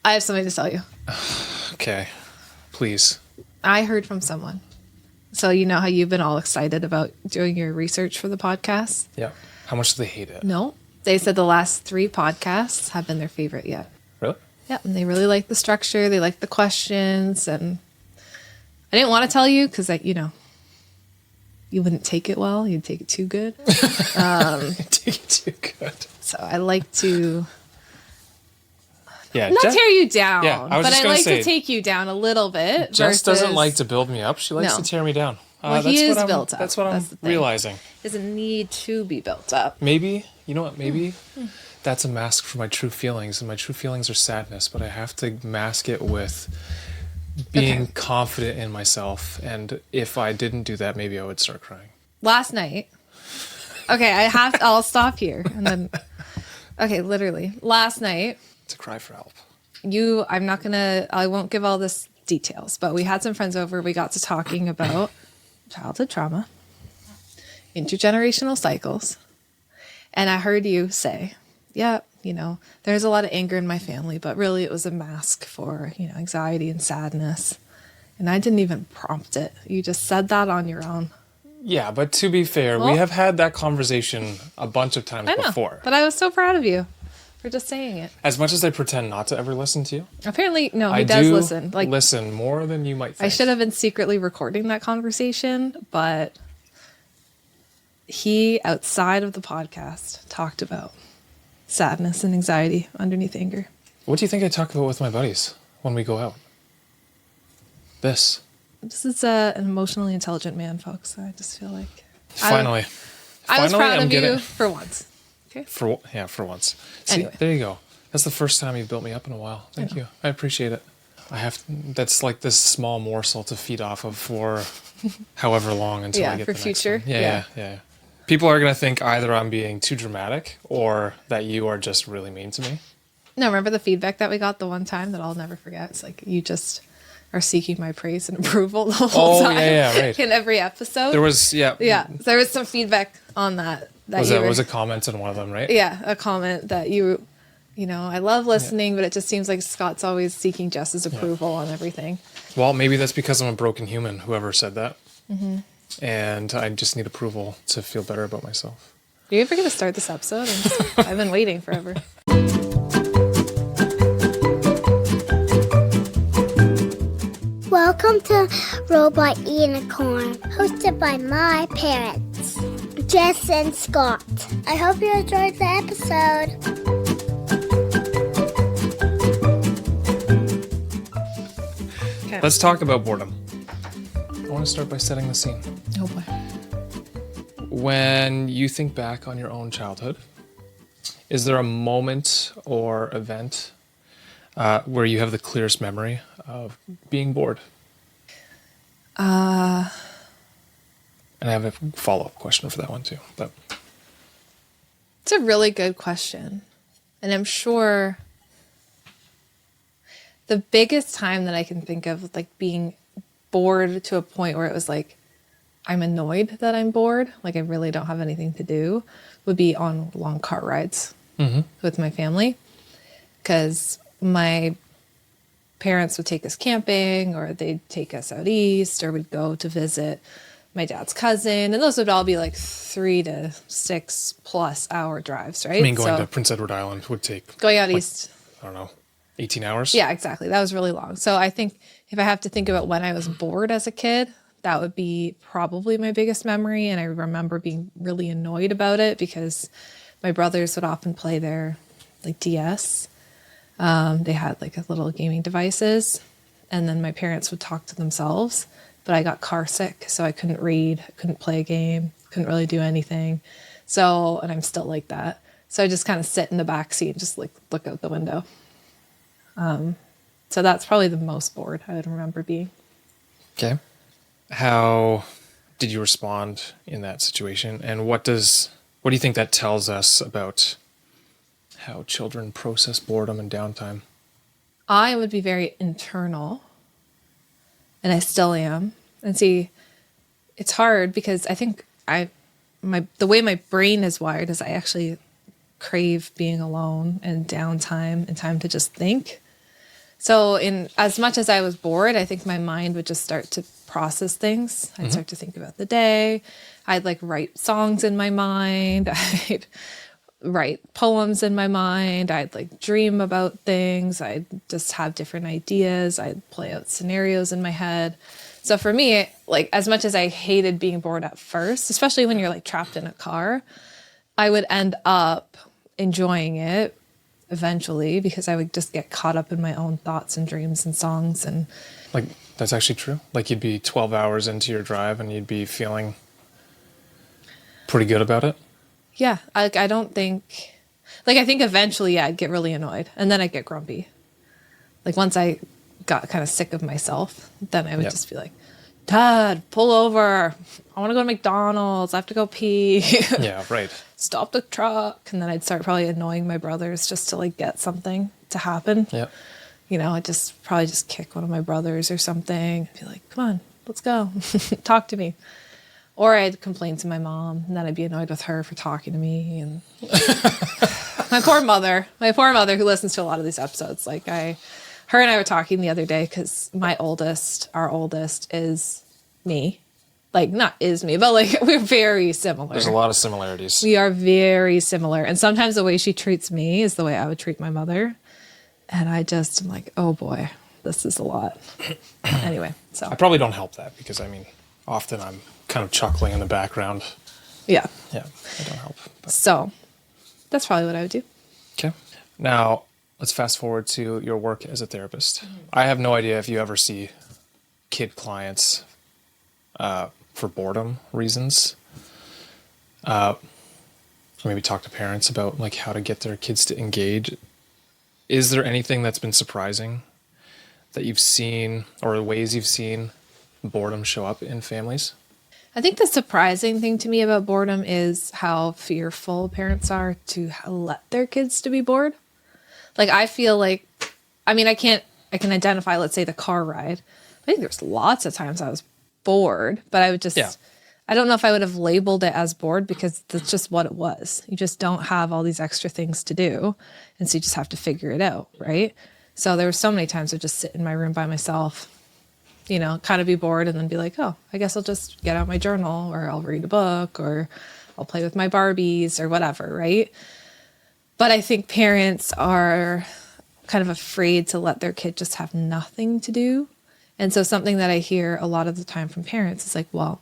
I have something to tell you. Okay, please. I heard from someone. So you know how you've been all excited about doing your research for the podcast? Yeah. How much do they hate it? No. They said the last 3 podcasts have been their favorite yet. Really? Yeah, and they really like the structure. They like the questions. And I didn't want to tell you because, you wouldn't take it well. You'd take it too good. Take it too good. So I like to... Yeah, not tear you down, Yeah, I was but just I gonna like say, to take you down a little bit. Jess doesn't versus- like to build me up. She likes No. to tear me down. Well, he is what built up. That's what That's I'm the thing. realizing. Doesn't need to be built up. Maybe, you know what, maybe that's a mask for my true feelings, and my true feelings are sadness, but I have to mask it with being confident in myself, and if I didn't do that, maybe I would start crying. Last night. Okay, I'll stop here. And then, okay, literally. Last night, To cry for help. I won't give all this details, but we had some friends over. We got to talking about childhood trauma, intergenerational cycles. And I heard you say, yeah, there's a lot of anger in my family, but really it was a mask for, anxiety and sadness. And I didn't even prompt it. You just said that on your own. Yeah, but to be fair, we have had that conversation a bunch of times before. But I was so proud of you for just saying it. As much as I pretend not to ever listen to you, Apparently, no, he I does do listen. listen more than you might think. I should have been secretly recording that conversation, but he, outside of the podcast, talked about sadness and anxiety underneath anger. What do you think I talk about with my buddies when we go out? This is an emotionally intelligent man, folks. I just feel like... Finally. I was proud I'm of you for once. Okay. For once. See, Anyway. there you go. That's the first time you've built me up in a while. Thank you. I appreciate it. That's like this small morsel to feed off of for however long until I get for the future. next one. Yeah. People are going to think either I'm being too dramatic or that you are just really mean to me. No, remember the feedback that we got the one time that I'll never forget? It's like, you just are seeking my praise and approval the whole time. Right. In every episode. There was, Yeah, there was some feedback on that. Was a comment on one of them, right? Yeah, a comment that I love listening, but it just seems like Scott's always seeking Jess's approval on everything. Well, maybe that's because I'm a broken human, whoever said that. Mm-hmm. And I just need approval to feel better about myself. Are you ever going to start this episode? I've been waiting forever. Welcome to Robot Unicorn, hosted by my parents, Jess and Scott. I hope you enjoyed the episode. Okay. Let's talk about boredom. I want to start by setting the scene. Oh boy. When you think back on your own childhood, is there a moment or event where you have the clearest memory of being bored? And I have a follow-up question for that one too. But it's a really good question. And I'm sure the biggest time that I can think of, like, being bored to a point where it was like, I'm annoyed that I'm bored, like I really don't have anything to do, would be on long car rides with my family. Because my parents would take us camping, or they'd take us out east, or we'd go to visit my dad's cousin. And those would all be like 3 to 6 plus hour drives, right? I mean, going to Prince Edward Island would take... Going out east. I don't know, 18 hours? Yeah, exactly. That was really long. So I think if I have to think about when I was bored as a kid, that would be probably my biggest memory. And I remember being really annoyed about it because my brothers would often play their like DS. They had like a little gaming devices, and then my parents would talk to themselves, but I got car sick. So I couldn't read, couldn't play a game, couldn't really do anything. So, and I'm still like that. So I just kind of sit in the back seat and just like look out the window. So that's probably the most bored I would remember being. Okay. How did you respond in that situation? And what do you think that tells us about how children process boredom and downtime? I would be very internal, and I still am. And see, it's hard because I think the way my brain is wired is I actually crave being alone and downtime and time to just think. So in as much as I was bored, I think my mind would just start to process things. I'd start to think about the day. I'd like write songs in my mind. I'd write poems in my mind. I'd like dream about things. I'd just have different ideas. I'd play out scenarios in my head. So for me, like as much as I hated being bored at first, especially when you're like trapped in a car, I would end up enjoying it eventually because I would just get caught up in my own thoughts and dreams and songs. And Like, that's actually true. Like, you'd be 12 hours into your drive and you'd be feeling pretty good about it. yeah, I don't think, like, I think eventually, yeah, I'd get really annoyed and then I'd get grumpy. Like once I got kind of sick of myself, then I would just be like, Dad, pull over. I want to go to McDonald's. I have to go pee. Yeah, right. Stop the truck. And then I'd start probably annoying my brothers just to like get something to happen. Yeah. You know, I'd just probably just kick one of my brothers or something. Be like, come on, let's go. Talk to me. Or I'd complain to my mom and then I'd be annoyed with her for talking to me. And my poor mother who listens to a lot of these episodes, like her and I were talking the other day because our oldest is me. Like, not is me, but like we're very similar. There's a lot of similarities. We are very similar. And sometimes the way she treats me is the way I would treat my mother. And I just am like, oh boy, this is a lot. Anyway, so. I probably don't help that because, I mean, often I'm kind of chuckling in the background. Yeah. Yeah, I don't help. But. So that's probably what I would do. Okay. Now, let's fast forward to your work as a therapist. I have no idea if you ever see kid clients for boredom reasons. Or maybe talk to parents about like how to get their kids to engage. Is there anything that's been surprising that you've seen or ways you've seen boredom show up in families? I think the surprising thing to me about boredom is how fearful parents are to let their kids to be bored. Like, I feel like, I mean, I can identify, let's say, the car ride. I think there's lots of times I was bored, but I would just, I don't know if I would have labeled it as bored because that's just what it was. You just don't have all these extra things to do. And so you just have to figure it out, right? So there were so many times I'd just sit in my room by myself, you know, kind of be bored and then be like, oh, I guess I'll just get out my journal or I'll read a book or I'll play with my Barbies or whatever, right? But I think parents are kind of afraid to let their kid just have nothing to do. And so something that I hear a lot of the time from parents is like, well,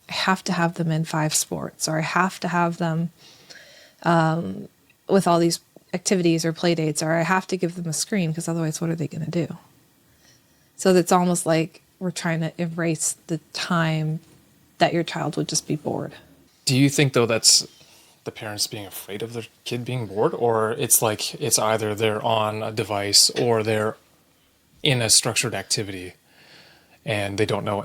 I have to have them in 5 sports or I have to have them with all these activities or play dates, or I have to give them a screen because otherwise what are they going to do? So it's almost like we're trying to erase the time that your child would just be bored. Do you think, though, that's the parents being afraid of their kid being bored, or it's like it's either they're on a device or they're in a structured activity and they don't know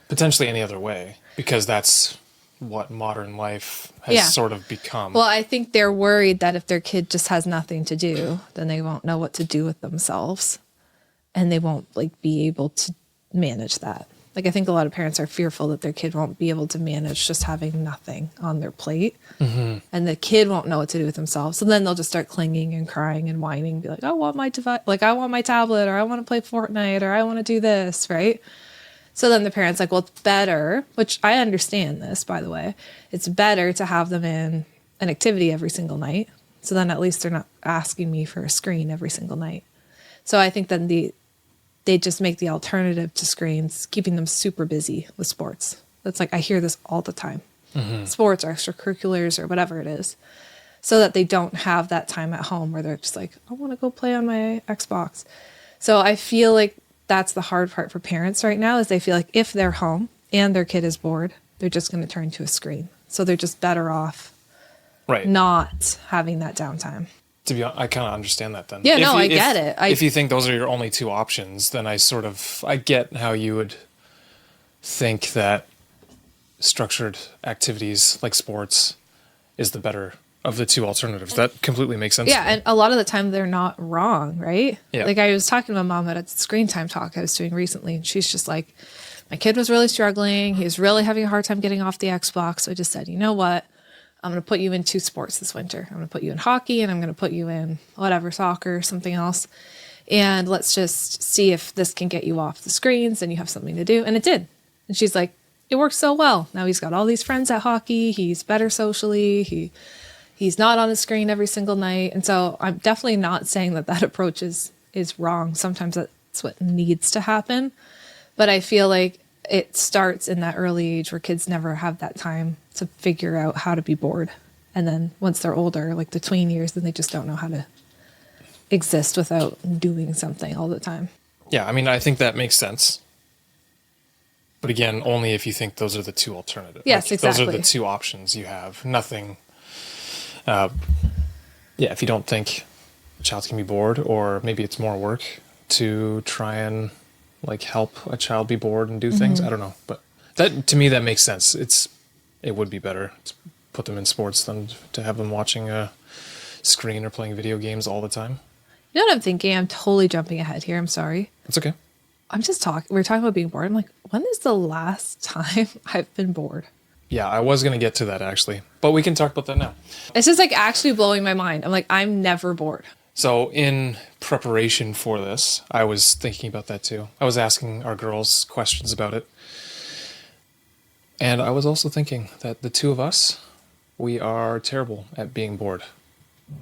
potentially any other way, because that's what modern life has sort of become? Well, I think they're worried that if their kid just has nothing to do, then they won't know what to do with themselves and they won't like be able to manage that. Like, I think a lot of parents are fearful that their kid won't be able to manage just having nothing on their plate. Mm-hmm. And the kid won't know what to do with themselves. So then they'll just start clinging and crying and whining, be like, I want my device, like I want my tablet, or I want to play Fortnite, or I want to do this, right? So then the parent's like, well, it's better, which I understand this, by the way, it's better to have them in an activity every single night. So then at least they're not asking me for a screen every single night. So I think then they just make the alternative to screens, keeping them super busy with sports. That's like, I hear this all the time. Mm-hmm. Sports or extracurriculars or whatever it is. So that they don't have that time at home where they're just like, I want to go play on my Xbox. So I feel like that's the hard part for parents right now, is they feel like if they're home and their kid is bored, they're just going to turn to a screen. So they're just better off not having that downtime. To be honest, I kind of understand that then. Yeah, I get it. If you think those are your only 2 options, then I get how you would think that structured activities like sports is the better of the 2 alternatives. That completely makes sense. Yeah, and a lot of the time they're not wrong, right? Yeah. Like, I was talking to my mom at a screen time talk I was doing recently, and she's just like, my kid was really struggling. He was really having a hard time getting off the Xbox. So I just said, you know what? I'm going to put you in 2 sports this winter. I'm going to put you in hockey and I'm going to put you in whatever, soccer, something else. and let's just see if this can get you off the screens and you have something to do. And it did. And she's like, it works so well. Now he's got all these friends at hockey. He's better socially. He's not on the screen every single night. And so I'm definitely not saying that approach is wrong. Sometimes that's what needs to happen. But I feel like it starts in that early age where kids never have that time to figure out how to be bored. And then once they're older, like the tween years, then they just don't know how to exist without doing something all the time. Yeah, I mean, I think that makes sense. But again, only if you think those are the two alternatives. Yes, exactly. Those are the two options you have. Nothing. If you don't think a child can be bored, or maybe it's more work to try and like help a child be bored and do things. I don't know, but that to me that makes sense. It would be better to put them in sports than to have them watching a screen or playing video games all the time. You know what I'm thinking? I'm totally jumping ahead here. I'm sorry. It's okay. I'm just talking. We're talking about being bored. I'm like, when is the last time I've been bored? Yeah, I was going to get to that actually, but we can talk about that now. It's just like actually blowing my mind. I'm like, I'm never bored. So in preparation for this, I was thinking about that too. I was asking our girls questions about it. And I was also thinking that the two of us, we are terrible at being bored.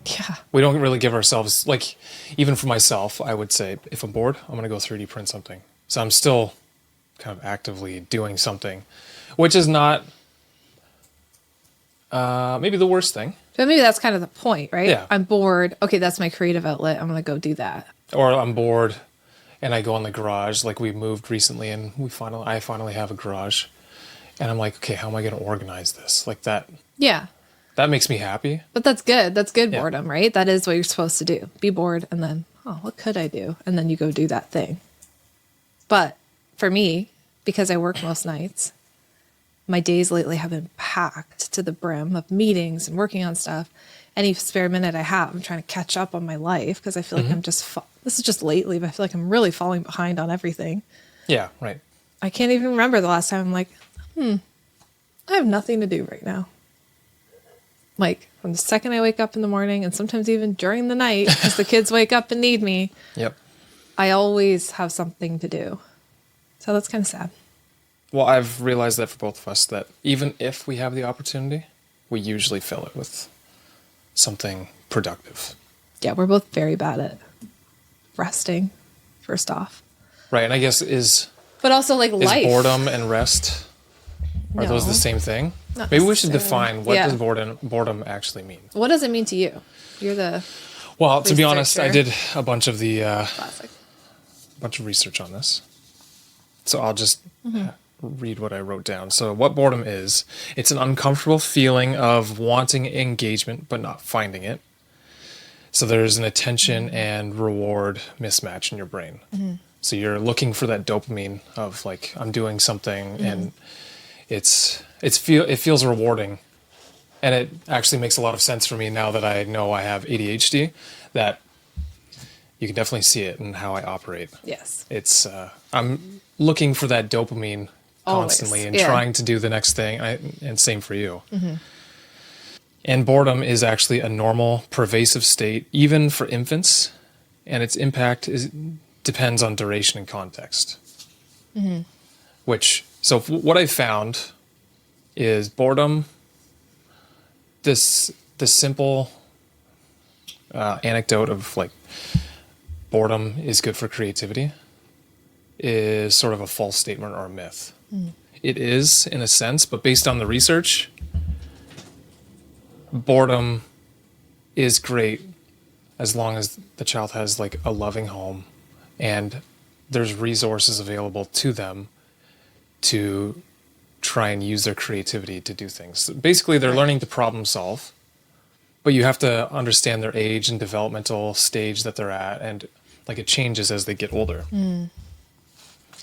Yeah. We don't really give ourselves, like, even for myself, I would say, if I'm bored, I'm going to go 3D print something. So I'm still kind of actively doing something, which is not maybe the worst thing. But maybe that's kind of the point, right? Yeah. I'm bored. Okay, that's my creative outlet. I'm going to go do that. Or I'm bored and I go in the garage, like we moved recently and I finally have a garage. And I'm like, okay, how am I going to organize this? Like that. Yeah. That makes me happy. But that's good. That's good Yeah. boredom, right? That is what you're supposed to do. Be bored and then, oh, what could I do? And then you go do that thing. But for me, because I work most nights, my days lately have been packed to the brim of meetings and working on stuff. Any spare minute I have, I'm trying to catch up on my life because I feel like I'm just, this is just lately, but I feel like I'm really falling behind on everything. Yeah, right. I can't even remember the last time I'm like, I have nothing to do right now. Like from the second I wake up in the morning and sometimes even during the night as the kids wake up and need me, Yep. I always have something to do. So that's kind of sad. Well, I've realized that for both of us, that even if we have the opportunity, we usually fill it with something productive. Yeah, we're both very bad at resting, first off. Right, and I guess is But also like life. boredom and rest, are those the No. same thing? Not Maybe we should necessarily. define what Yeah. does boredom actually mean. What does it mean to you? You're the Well, to be honest, I Researcher. did a bunch of classic. research on this. So I'll just read what I wrote down. So what boredom is, it's an uncomfortable feeling of wanting engagement but not finding it. So there's an attention and reward mismatch in your brain. So you're looking for that dopamine of like, I'm doing something and it feels rewarding. And it actually makes a lot of sense for me now that I know I have ADHD, that you can definitely see it in how I operate. Yes. It's I'm looking for that dopamine constantly Always, and yeah. trying to do the next thing, and same for you. And boredom is actually a normal, pervasive state, even for infants, and its impact depends on duration and context. So what I found is boredom. The simple anecdote of like boredom is good for creativity is sort of a false statement or a myth. It is in a sense, but based on the research, boredom is great as long as the child has like a loving home and there's resources available to them to try and use their creativity to do things. Basically, they're learning to problem solve, but you have to understand their age and developmental stage that they're at, and like it changes as they get older.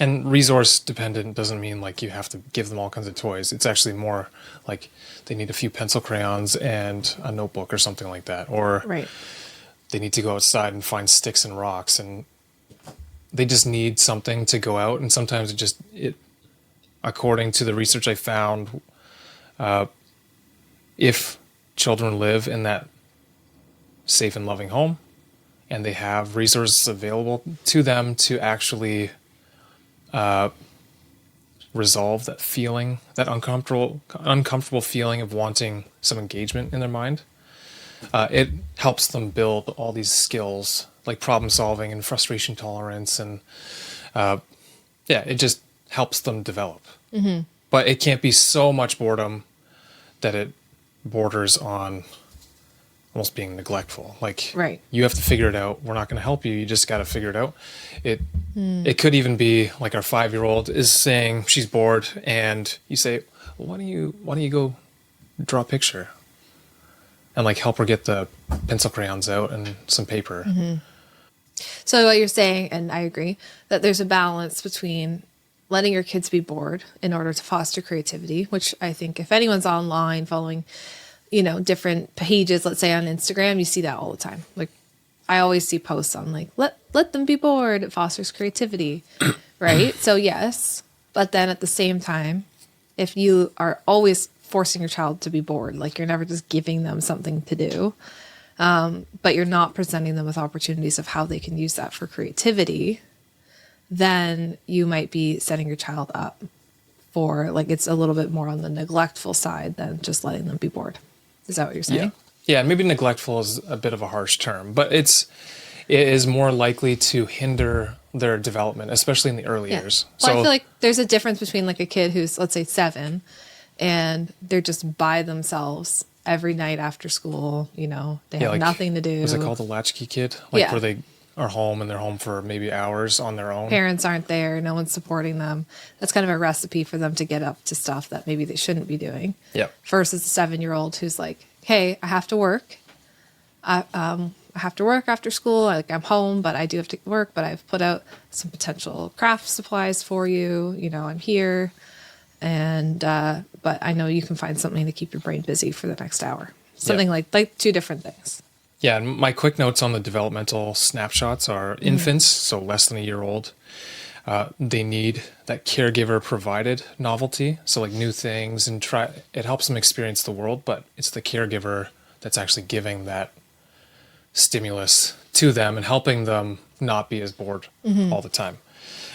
And resource dependent doesn't mean like you have to give them all kinds of toys. It's actually more like they need a few pencil crayons and a notebook or something like that. Or Right. they need to go outside and find sticks and rocks, and they just need something to go out. And sometimes according to the research I found, if children live in that safe and loving home and they have resources available to them to actually resolve that feeling, that uncomfortable feeling of wanting some engagement in their mind, it helps them build all these skills like problem solving and frustration tolerance, and it just helps them develop. But it can't be so much boredom that it borders on almost being neglectful. Like, Right. you have to figure it out. We're not going to help you. You just got to figure it out. It could even be like our 5-year-old is saying she's bored, and you say, well, why don't you go draw a picture and like help her get the pencil crayons out and some paper. So what you're saying, and I agree, that there's a balance between letting your kids be bored in order to foster creativity, which I think if anyone's online following, different pages, let's say on Instagram, you see that all the time. Like, I always see posts on like, let them be bored. It fosters creativity, right? So yes, but then at the same time, if you are always forcing your child to be bored, like you're never just giving them something to do, but you're not presenting them with opportunities of how they can use that for creativity, then you might be setting your child up for, like, it's a little bit more on the neglectful side than just letting them be bored. Is that what you're saying? Yeah, maybe neglectful is a bit of a harsh term, but it is more likely to hinder their development, especially in the early years. Well, I feel like there's a difference between like a kid who's, let's say, 7, and they're just by themselves every night after school. They have like, nothing to do. Was it called the latchkey kid? Like, Yeah. where they are home and they're home for maybe hours on their own. Parents aren't there. No one's supporting them. That's kind of a recipe for them to get up to stuff that maybe they shouldn't be doing. Yep. Versus a 7-year-old who's like, hey, I have to work. I have to work after school. Like, I'm home, but I do have to work. But I've put out some potential craft supplies for you. I'm here, and but I know you can find something to keep your brain busy for the next hour. Something like two different things. Yeah, and my quick notes on the developmental snapshots are infants, so less than a year old. They need that caregiver provided novelty, so like new things, and it helps them experience the world, but it's the caregiver that's actually giving that stimulus to them and helping them not be as bored all the time.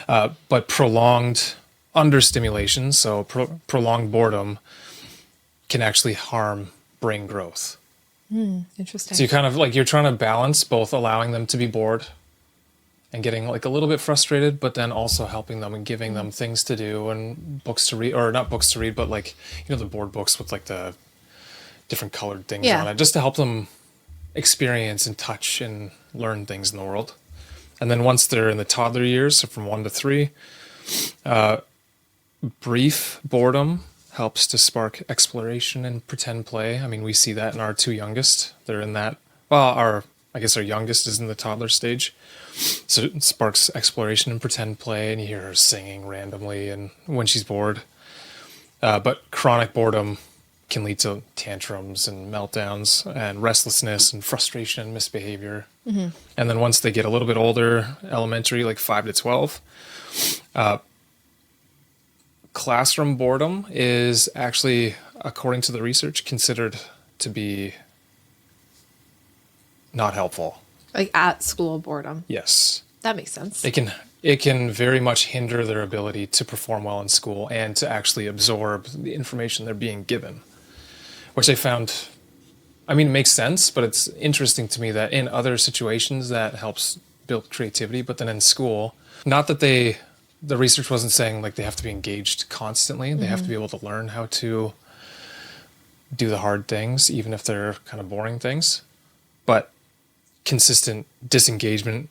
But prolonged understimulation, so prolonged boredom, can actually harm brain growth. Interesting. So you kind of like, you're trying to balance both allowing them to be bored and getting like a little bit frustrated, but then also helping them and giving them things to do and books to read, or not books to read, but like, the board books with like the different colored things on it, just to help them experience and touch and learn things in the world. And then once they're in the toddler years, so from 1 to 3, brief boredom helps to spark exploration and pretend play. I mean, we see that in our 2 youngest. They're in that, well, I guess our youngest is in the toddler stage. So it sparks exploration and pretend play, and you hear her singing randomly and when she's bored. But chronic boredom can lead to tantrums and meltdowns and restlessness and frustration and misbehavior. And then once they get a little bit older, elementary, like 5 to 12, classroom boredom is actually, according to the research, considered to be not helpful. Like at school boredom. Yes. That makes sense. It can very much hinder their ability to perform well in school and to actually absorb the information they're being given, which I found, it makes sense, but it's interesting to me that in other situations that helps build creativity, but then in school, not that the research wasn't saying like they have to be engaged constantly. They have to be able to learn how to do the hard things, even if they're kind of boring things. But consistent disengagement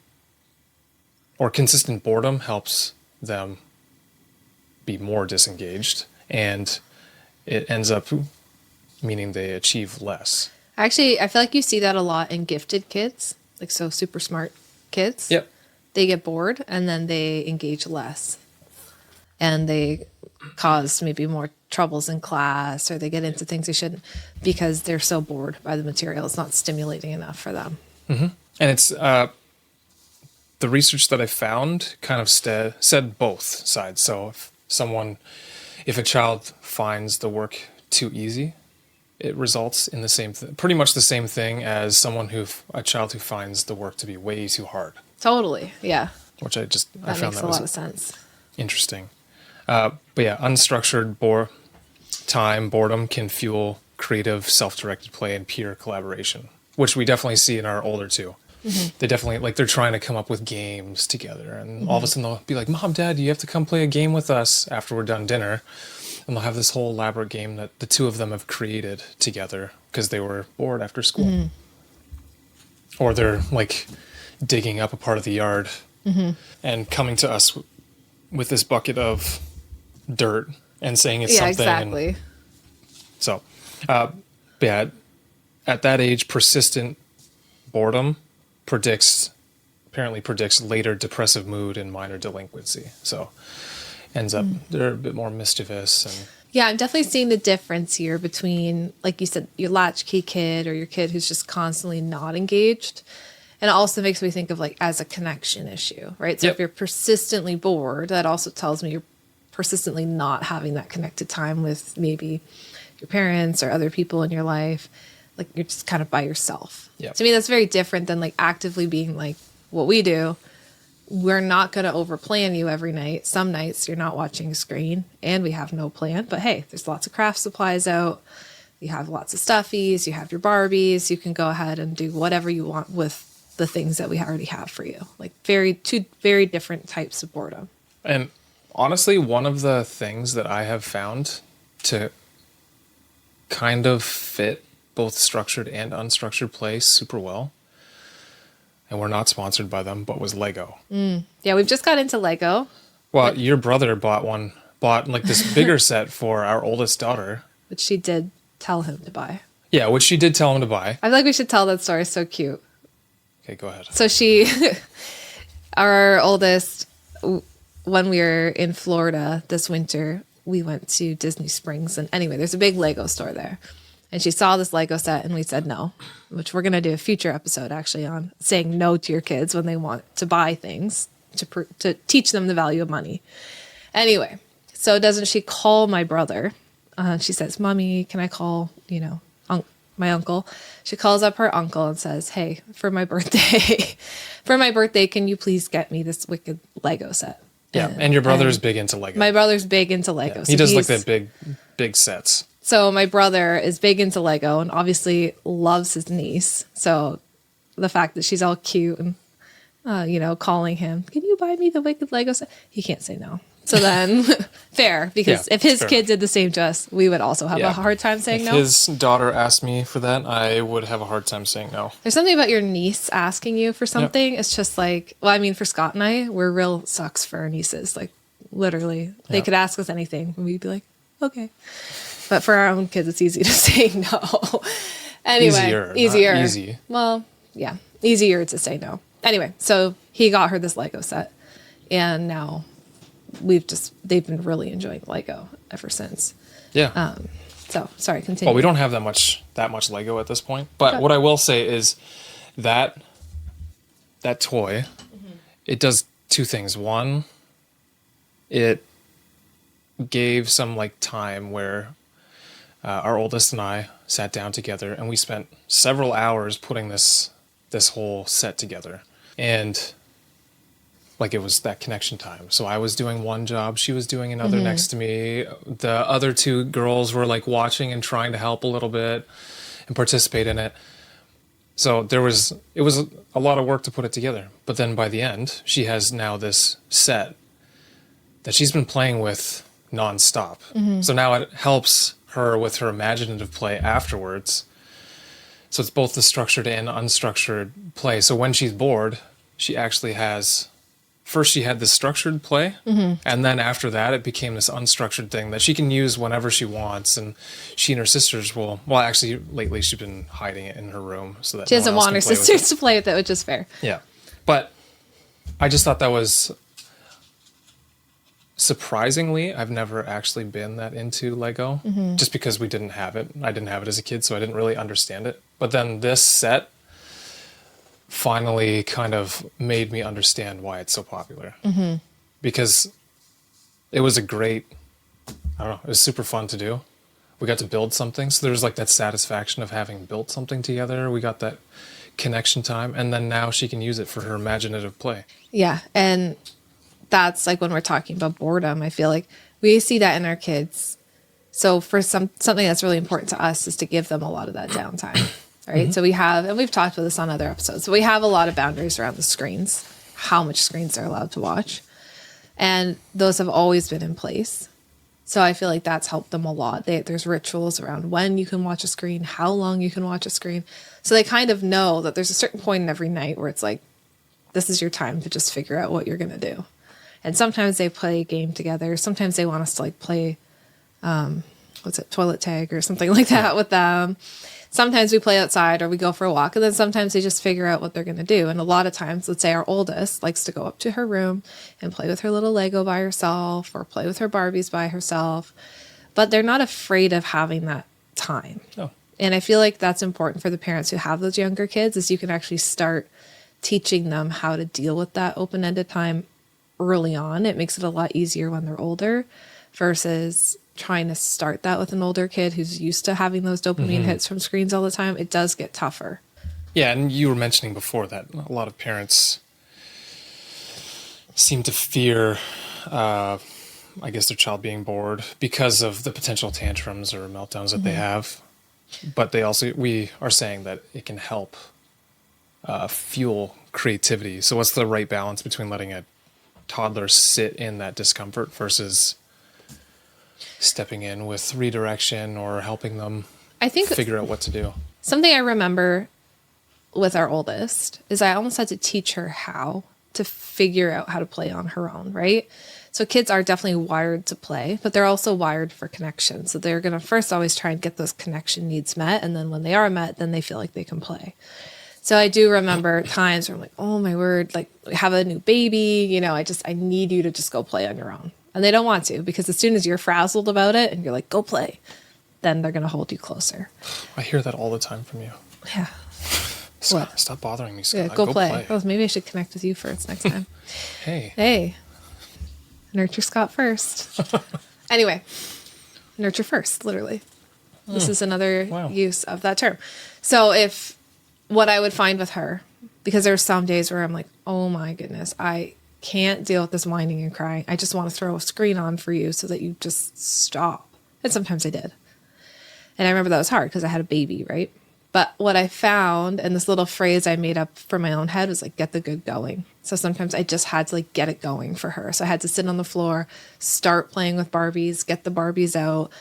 or consistent boredom helps them be more disengaged, and it ends up meaning they achieve less. Actually, I feel like you see that a lot in gifted kids, like so super smart kids. Yep. They get bored and then they engage less. And they cause maybe more troubles in class, or they get into things they shouldn't because they're so bored by the material. It's not stimulating enough for them. And it's the research that I found kind of said both sides. So if a child finds the work too easy, it results in the same pretty much the same thing as a child who finds the work to be way too hard. Totally. Yeah. Which I That found makes that a was lot of sense. interesting. But yeah, unstructured boredom can fuel creative, self-directed play and peer collaboration, which we definitely see in our older two. They definitely, like, they're trying to come up with games together, and all of a sudden they'll be like, Mom, Dad, you have to come play a game with us after we're done dinner. And they'll have this whole elaborate game that the two of them have created together because they were bored after school. Or they're like digging up a part of the yard and coming to us with this bucket of dirt and saying it's Yeah, something. exactly. So, yeah, at that age, persistent boredom apparently predicts later depressive mood and minor delinquency. So ends up they're a bit more mischievous. And Yeah, I'm definitely seeing the difference here between, like you said, your latchkey kid or your kid who's just constantly not engaged. And it also makes me think of, like, as a connection issue, right? So if you're persistently bored, that also tells me you're persistently not having that connected time with maybe your parents or other people in your life. Like, you're just kind of by yourself. Yep. To me, that's very different than, like, actively being like what we do. We're not going to overplan you every night. Some nights you're not watching a screen and we have no plan. But hey, there's lots of craft supplies out. You have lots of stuffies. You have your Barbies. You can go ahead and do whatever you want with the things that we already have for you. Like, two very different types of boredom. And honestly, one of the things that I have found to kind of fit both structured and unstructured play super well, and we're not sponsored by them, but was Lego. Yeah, we've just got into Lego. Well, your brother bought like this bigger set for our oldest daughter. Which she did tell him to buy. Yeah, which she did tell him to buy. I feel like we should tell that story. It's so cute. Okay, go ahead. So our oldest, when we were in Florida this winter, we went to Disney Springs. And anyway, there's a big Lego store there. And she saw this Lego set and we said no, which we're going to do a future episode actually on saying no to your kids when they want to buy things to teach them the value of money. Anyway, so doesn't she call my brother? She says, Mommy, can I call, my uncle? She calls up her uncle and says, hey, for my birthday, can you please get me this wicked Lego set? Yeah, and your brother's big into Lego. My brother's big into Lego. Yeah, so he does like that big sets. So my brother is big into Lego and obviously loves his niece. So the fact that she's all cute and, calling him, can you buy me the wicked Lego set? He can't say no. So then, fair, because if his kid did the same to us, we would also have a hard time saying no. If his daughter asked me for that, I would have a hard time saying no. There's something about your niece asking you for something. It's just like, for Scott and I, we're real sucks for our nieces. Like, literally, they could ask us anything and we'd be like, okay. But for our own kids, it's easy to say no. Anyway, easier. Not easy. Well, yeah, easier to say no. Anyway, so he got her this Lego set, and now they've been really enjoying Lego ever since. Yeah. So sorry, continue. Well, we don't have that much Lego at this point, but what I will say is that toy, it does two things. One, it gave some like time where our oldest and I sat down together and we spent several hours putting this whole set together, and like it was that connection time. So I was doing one job, she was doing another next to me. The other two girls were like watching and trying to help a little bit and participate in it. So it was a lot of work to put it together. But then by the end, she has now this set that she's been playing with nonstop. So now it helps her with her imaginative play afterwards. So it's both the structured and unstructured play. So when she's bored, she actually has... First, she had this structured play, and then after that, it became this unstructured thing that she can use whenever she wants. And she and her sisters will... Well, actually, lately she's been hiding it in her room so that she doesn't want her sisters to play with it, which is fair. Yeah, but I just thought that was... Surprisingly, I've never actually been that into Lego, just because we didn't have it. I didn't have it as a kid, so I didn't really understand it. But then this set finally kind of made me understand why it's so popular. Because it was it was super fun to do. we got to build something. So there's like that satisfaction of having built something together. We got that connection time, and then now she can use it for her imaginative play. Yeah. And that's like when we're talking about boredom, I feel like we see that in our kids. So for something that's really important to us is to give them a lot of that downtime, right? So we have, and we've talked about this on other episodes, so we have a lot of boundaries around the screens, how much screens they're allowed to watch. And those have always been in place. So I feel like that's helped them a lot. There's rituals around when you can watch a screen, how long you can watch a screen. So they kind of know that there's a certain point in every night where it's like, this is your time to just figure out what you're going to do. And sometimes they play a game together. Sometimes they want us to like play, toilet tag or something like that with them. Sometimes we play outside or we go for a walk, and then sometimes they just figure out what they're going to do. And a lot of times, let's say our oldest likes to go up to her room and play with her little Lego by herself or play with her Barbies by herself, but they're not afraid of having that time. Oh. And I feel like that's important for the parents who have those younger kids, is you can actually start teaching them how to deal with that open-ended time early on. It makes it a lot easier when they're older versus trying to start that with an older kid who's used to having those dopamine hits from screens all the time. It does get tougher. Yeah, and you were mentioning before that a lot of parents seem to fear, I guess, their child being bored because of the potential tantrums or meltdowns that they have. But we are saying that it can help fuel creativity. So what's the right balance between letting a toddler sit in that discomfort versus stepping in with redirection or helping them figure out what to do? Something I remember with our oldest is I almost had to teach her how to figure out how to play on her own, right? So kids are definitely wired to play, but they're also wired for connection. So they're going to first always try and get those connection needs met. And then when they are met, then they feel like they can play. So I do remember times where I'm like, oh my word, like we have a new baby, I need you to just go play on your own. And they don't want to, because as soon as you're frazzled about it and you're like, go play, then they're going to hold you closer. I hear that all the time from you. Yeah. Scott, What? stop bothering me, Scott. Yeah, go play. Oh, maybe I should connect with you first next time. Hey. Nurture Scott first. Anyway, nurture first, literally. This is another use of that term. So what I would find with her, because there's some days where I'm like, oh my goodness, I can't deal with this whining and crying. I just want to throw a screen on for you so that you just stop. And sometimes I did. And I remember that was hard because I had a baby, right? But what I found, and this little phrase I made up for my own head, was like, get the good going. So sometimes I just had to like get it going for her. So I had to sit on the floor, start playing with Barbies, get the Barbies out,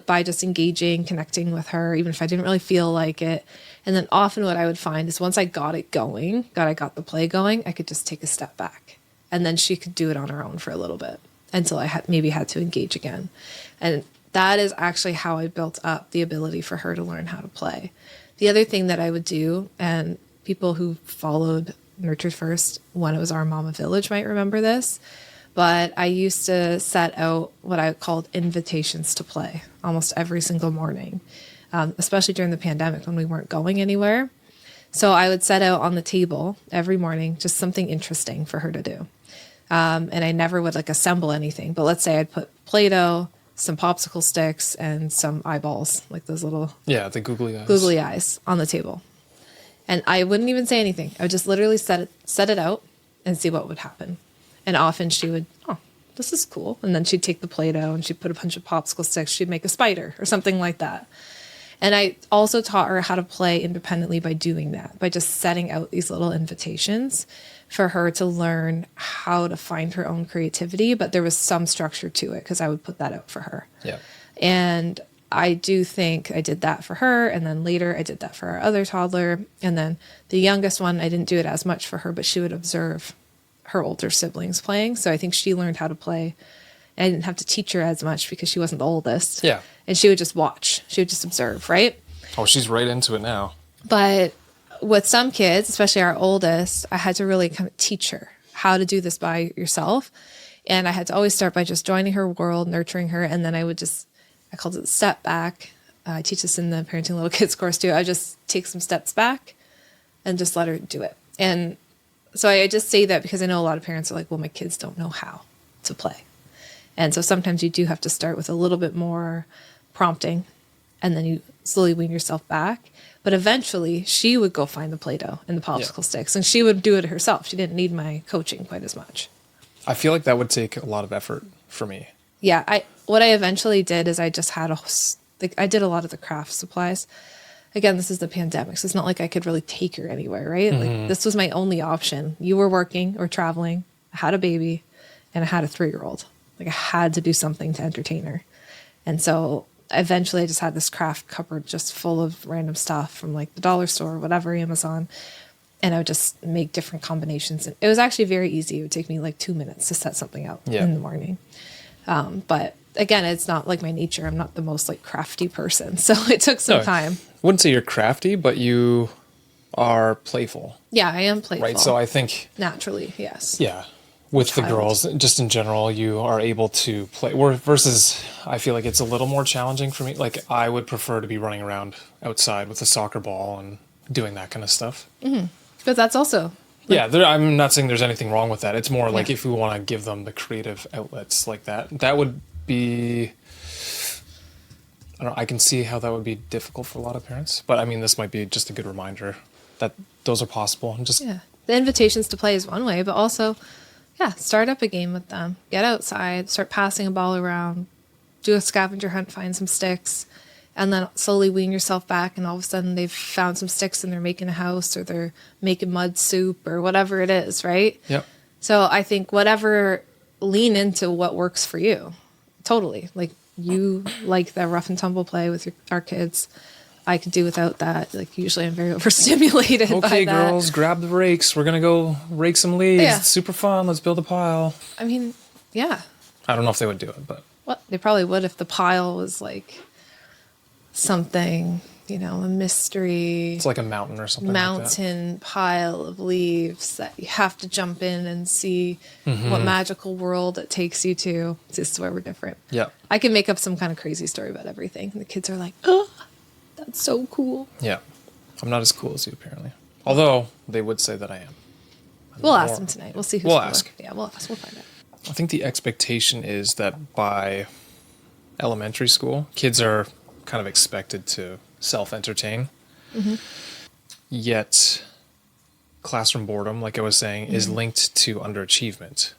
by just engaging, connecting with her, even if I didn't really feel like it. And then often what I would find is once I got it going, I got the play going, I could just take a step back. And then she could do it on her own for a little bit until I had to engage again. And that is actually how I built up the ability for her to learn how to play. The other thing that I would do, and people who followed Nurtured First when it was our Mama Village might remember this, but I used to set out what I called invitations to play almost every single morning, especially during the pandemic when we weren't going anywhere. So I would set out on the table every morning just something interesting for her to do. And I never would like assemble anything, but let's say I'd put Play-Doh, some popsicle sticks, and some eyeballs, like those little the googly eyes on the table. And I wouldn't even say anything. I would just literally set it out and see what would happen. And often she would, oh, this is cool. And then she'd take the Play-Doh and she'd put a bunch of popsicle sticks. She'd make a spider or something like that. And I also taught her how to play independently by doing that, by just setting out these little invitations for her to learn how to find her own creativity. But there was some structure to it because I would put that out for her. Yeah. And I do think I did that for her. And then later I did that for our other toddler. And then the youngest one, I didn't do it as much for her, but she would observe her older siblings playing. So I think she learned how to play. I didn't have to teach her as much because she wasn't the oldest. Yeah. And she would just watch. She would just observe, right? Oh, she's right into it now. But with some kids, especially our oldest, I had to really kind of teach her how to do this by yourself. And I had to always start by just joining her world, nurturing her. And then I called it the step back. I teach this in the Parenting Little Kids course too. I just take some steps back and just let her do it. And so I just say that because I know a lot of parents are like, well, my kids don't know how to play. And so sometimes you do have to start with a little bit more prompting, and then you slowly wean yourself back. But eventually she would go find the Play-Doh and the popsicle sticks, and she would do it herself. She didn't need my coaching quite as much. I feel like that would take a lot of effort for me. Yeah, what I eventually did is I just had I did a lot of the craft supplies. Again, this is the pandemic, so it's not like I could really take her anywhere, right? Like this was my only option. You were working or traveling, I had a baby, and I had a 3-year-old. Like I had to do something to entertain her. And so eventually I just had this craft cupboard just full of random stuff from like the dollar store or whatever, Amazon. And I would just make different combinations. And it was actually very easy. It would take me like 2 minutes to set something out in the morning. But again, it's not like my nature. I'm not the most like crafty person. So it took some time. I wouldn't say you're crafty, but you are playful. Yeah, I am playful. Right. So I think naturally, yes. Yeah. With the girls, just in general, you are able to play. Versus, I feel like it's a little more challenging for me. Like, I would prefer to be running around outside with a soccer ball and doing that kind of stuff. Mm-hmm. But that's also... I'm not saying there's anything wrong with that. It's more like if we want to give them the creative outlets like that, that would be... I don't know, I can see how that would be difficult for a lot of parents. But, I mean, this might be just a good reminder that those are possible. And just the invitations to play is one way, but also... start up a game with them. Get outside, start passing a ball around, do a scavenger hunt, find some sticks, and then slowly wean yourself back, and all of a sudden they've found some sticks and they're making a house or they're making mud soup or whatever it is, right? Yep. So I think lean into what works for you. Totally. Like you like the rough and tumble play with our kids. I could do without that. Like usually I'm very overstimulated by that. Okay, girls, grab the rakes. We're going to go rake some leaves. Yeah. It's super fun. Let's build a pile. I mean, yeah. I don't know if they would do it, but... Well, they probably would if the pile was like something, a mystery. It's like a mountain or something mountain pile of leaves that you have to jump in and see what magical world it takes you to. It's just where we're different. Yeah. I can make up some kind of crazy story about everything. And the kids are like, oh, that's so cool. Yeah. I'm not as cool as you, apparently. Although, they would say that I am. We'll ask them tonight. We'll see who's We'll cooler. ask. Yeah, we'll ask. We'll find out. I think the expectation is that by elementary school, kids are kind of expected to self-entertain. Yet, classroom boredom, like I was saying, is linked to underachievement.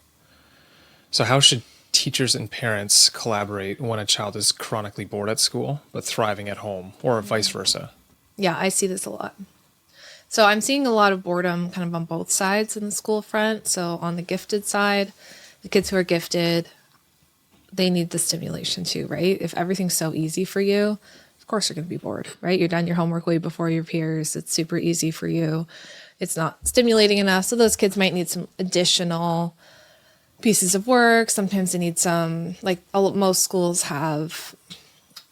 So how should teachers and parents collaborate when a child is chronically bored at school but thriving at home, or vice versa? Yeah, I see this a lot. So I'm seeing a lot of boredom kind of on both sides in the school front. So on the gifted side, the kids who are gifted, they need the stimulation too, right? If everything's so easy for you, of course you're going to be bored, right? You're done your homework way before your peers. It's super easy for you. It's not stimulating enough. So those kids might need some additional pieces of work. Sometimes they need some, like most schools have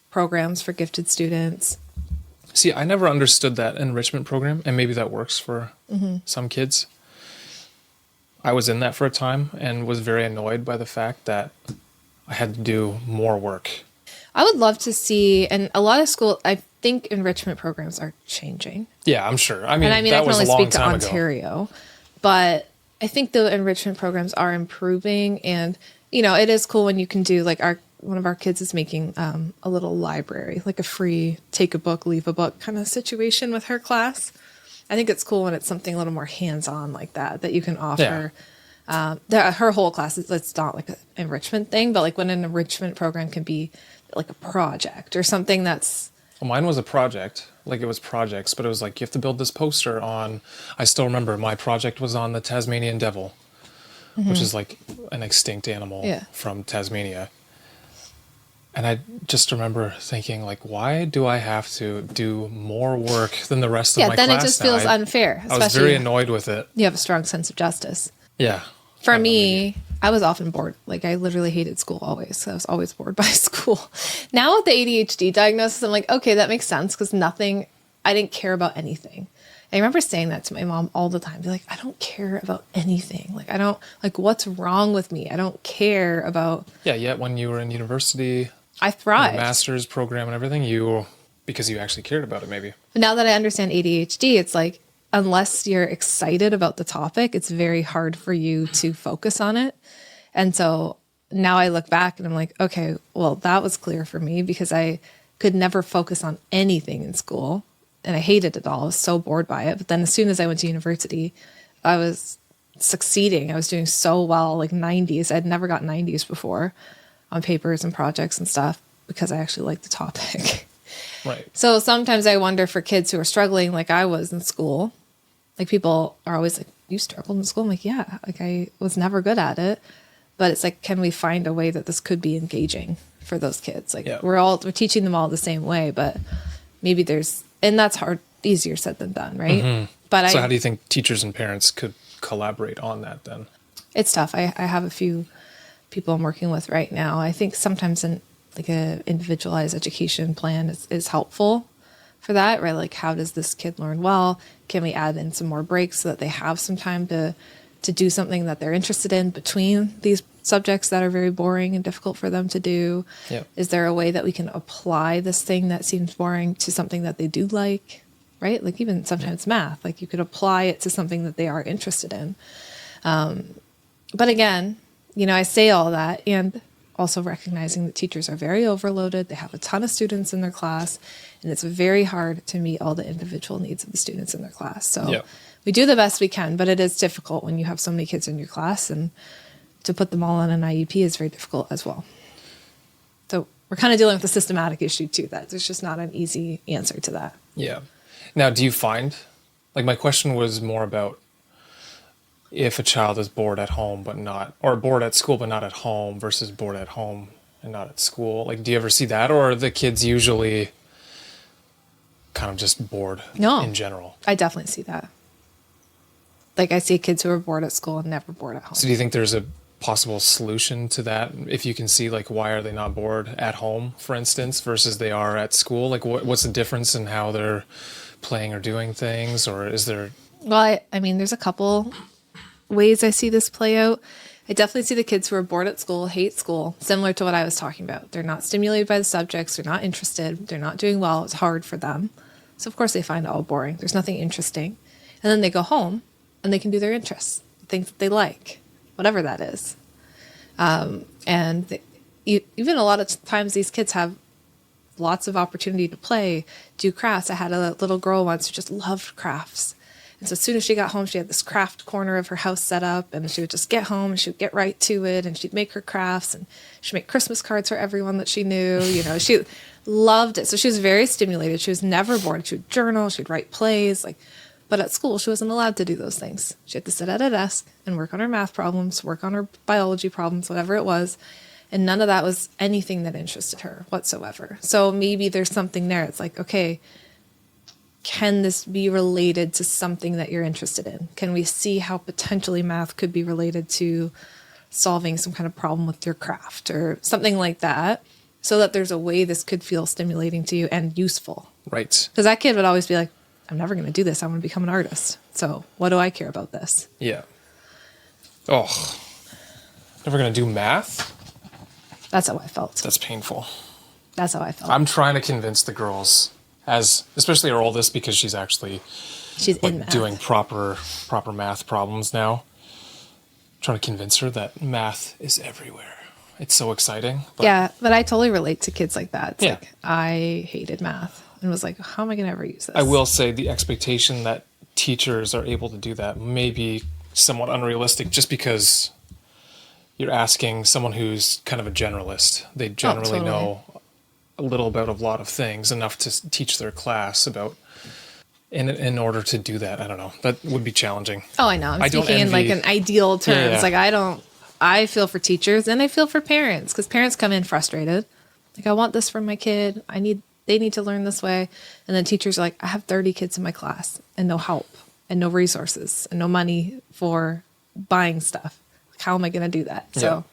programs for gifted students. See, I never understood that enrichment program, and maybe that works for some kids. I was in that for a time and was very annoyed by the fact that I had to do more work. I would love to see, and a lot of school, I think enrichment programs are changing. Yeah, I'm sure. I mean, I that can was only a long speak to time ago. Ontario, but I think the enrichment programs are improving, and it is cool when you can do like one of our kids is making a little library, like a free take a book, leave a book kind of situation with her class. I think it's cool when it's something a little more hands-on like that you can offer. Yeah. Her whole class, it's not like an enrichment thing, but like when an enrichment program can be like a project or something that's... Well, mine was a project. Like it was projects, but it was like you have to build this poster on... I still remember my project was on the Tasmanian devil, which is like an extinct animal from Tasmania. And I just remember thinking, like, why do I have to do more work than the rest of my class? Yeah, then it just feels unfair. I was very annoyed with it. You have a strong sense of justice. Yeah. For me, I was often bored. Like, I literally hated school always. I was always bored by school. Now with the ADHD diagnosis, I'm like, okay, that makes sense because I didn't care about anything. I remember saying that to my mom all the time. Be like, I don't care about anything. Like, what's wrong with me? I don't care about... Yeah, yet when you were in university... I thrived. Master's program and everything, because you actually cared about it, maybe. But now that I understand ADHD, it's like, unless you're excited about the topic, it's very hard for you to focus on it. And so now I look back and I'm like, okay, well, that was clear for me because I could never focus on anything in school. And I hated it all. I was so bored by it. But then as soon as I went to university, I was succeeding. I was doing so well, like 90s. I'd never got 90s before on papers and projects and stuff because I actually liked the topic. Right. So sometimes I wonder for kids who are struggling like I was in school, like people are always like, you struggled in school? I'm like, yeah, like I was never good at it. But it's like, can we find a way that this could be engaging for those kids? Like we're teaching them all the same way, but maybe and that's hard, easier said than done, right? Mm-hmm. But so how do you think teachers and parents could collaborate on that then? It's tough. I have a few people I'm working with right now. I think sometimes an individualized education plan is helpful for that, right? Like, how does this kid learn well? Can we add in some more breaks so that they have some time to do something that they're interested in between these subjects that are very boring and difficult for them to do? Yep. Is there a way that we can apply this thing that seems boring to something that they do like, right? Like even sometimes math, like you could apply it to something that they are interested in. But again, I say all that and also recognizing that teachers are very overloaded. They have a ton of students in their class, and it's very hard to meet all the individual needs of the students in their class. So we do the best we can, but it is difficult when you have so many kids in your class, and to put them all on an IEP is very difficult as well. So we're kind of dealing with a systematic issue too, that there's just not an easy answer to that. Yeah. Now, do you find, like my question was more about if a child is bored at home but not, or bored at school but not at home versus bored at home and not at school. Like, do you ever see that, or are the kids usually kind of just bored in general? I definitely see that. Like, I see kids who are bored at school and never bored at home. So do you think there's a possible solution to that? If you can see, like, why are they not bored at home, for instance, versus they are at school? Like, what's the difference in how they're playing or doing things, or is there... Well, I mean, there's a couple ways I see this play out. I definitely see the kids who are bored at school, hate school, similar to what I was talking about. They're not stimulated by the subjects. They're not interested. They're not doing well. It's hard for them. So, of course, they find it all boring. There's nothing interesting. And then they go home and they can do their interests, things that they like, whatever that is. Even a lot of times these kids have lots of opportunity to play, do crafts. I had a little girl once who just loved crafts. And so as soon as she got home, she had this craft corner of her house set up, and she would just get home and she would get right to it, and she'd make her crafts, and she'd make Christmas cards for everyone that she knew. She loved it. So she was very stimulated. She was never bored. She would journal, she'd write plays, but at school she wasn't allowed to do those things. She had to sit at a desk and work on her math problems, work on her biology problems, whatever it was. And none of that was anything that interested her whatsoever. So maybe there's something there. It's like, okay, can this be related to something that you're interested in? Can we see how potentially math could be related to solving some kind of problem with your craft or something like that, so that there's a way this could feel stimulating to you and useful? Right. Because that kid would always be like, I'm never going to do this. I want to become an artist. So what do I care about this? Yeah. Oh, never going to do math? That's how I felt. That's painful. That's how I felt. I'm trying to convince the girls, especially our oldest, because she's in math. doing proper math problems now. Trying to convince her that math is everywhere. It's so exciting. But I totally relate to kids like that. It's like, I hated math and was like, how am I going to ever use this? I will say the expectation that teachers are able to do that may be somewhat unrealistic, just because you're asking someone who's kind of a generalist. They generally know a little about a lot of things, enough to teach their class about. In order to do that, I don't know. That would be challenging. Oh, I know. I'm speaking in like an ideal terms. Like I feel for teachers and I feel for parents, because parents come in frustrated. Like, I want this for my kid. They need to learn this way. And then teachers are like, I have 30 kids in my class and no help and no resources and no money for buying stuff. Like, how am I going to do that? So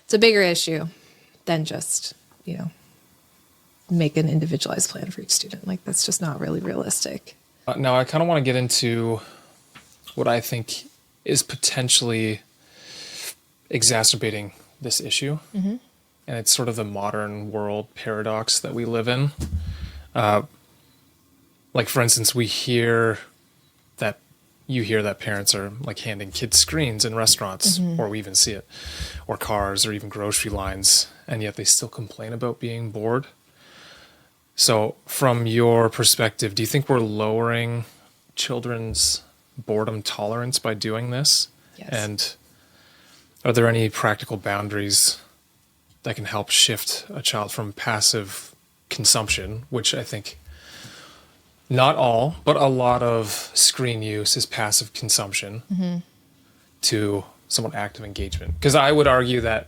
it's a bigger issue than just, make an individualized plan for each student. Like, that's just not really realistic. Now, I kind of want to get into what I think is potentially exacerbating this issue. Mm-hmm. And it's sort of the modern world paradox that we live in. Like, for instance, you hear that parents are like handing kids screens in restaurants, mm-hmm. or we even see it, or cars, or even grocery lines, and yet they still complain about being bored. So from your perspective, do you think we're lowering children's boredom tolerance by doing this? Yes. And are there any practical boundaries that can help shift a child from passive consumption, which I think not all, but a lot of screen use is passive consumption, to somewhat active engagement? Because I would argue that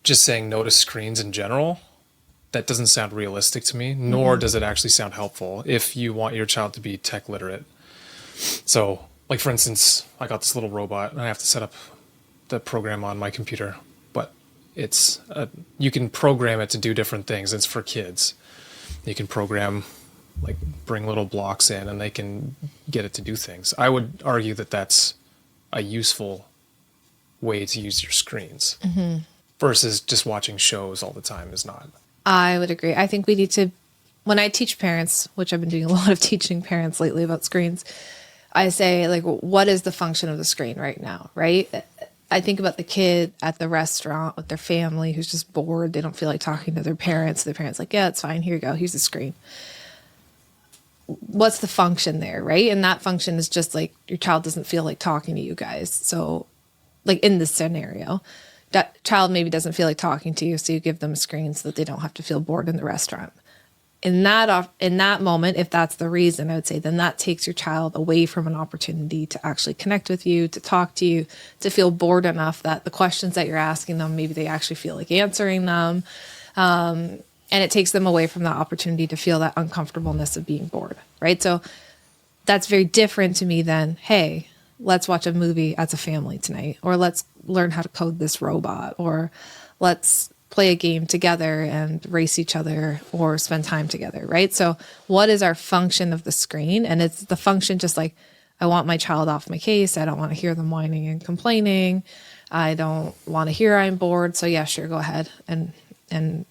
just saying no to screens in general, that doesn't sound realistic to me, nor does it actually sound helpful if you want your child to be tech literate. So, like for instance, I got this little robot and I have to set up the program on my computer, but you can program it to do different things. It's for kids. You can program, like bring little blocks in and they can get it to do things. I would argue that that's a useful way to use your screens versus just watching shows all the time is not. I would agree. I think we need to, when I teach parents, which I've been doing a lot of teaching parents lately about screens, I say, like, what is the function of the screen right now, right? I think about the kid at the restaurant with their family who's just bored. They don't feel like talking to their parents. The parents like, yeah, it's fine. Here you go. Here's the screen. What's the function there, right? And that function is just like your child doesn't feel like talking to you guys. So like in this scenario, that child maybe doesn't feel like talking to you, so you give them a screen so that they don't have to feel bored in the restaurant. In that moment, if that's the reason, I would say then that takes your child away from an opportunity to actually connect with you, to talk to you, to feel bored enough that the questions that you're asking them, maybe they actually feel like answering them. And it takes them away from that opportunity to feel that uncomfortableness of being bored, right? So that's very different to me than, hey, let's watch a movie as a family tonight, or let's learn how to code this robot, or let's play a game together and race each other or spend time together, right? So what is our function of the screen? And it's the function just like, I want my child off my case. I don't want to hear them whining and complaining. I don't want to hear I'm bored. So yeah, sure, go ahead and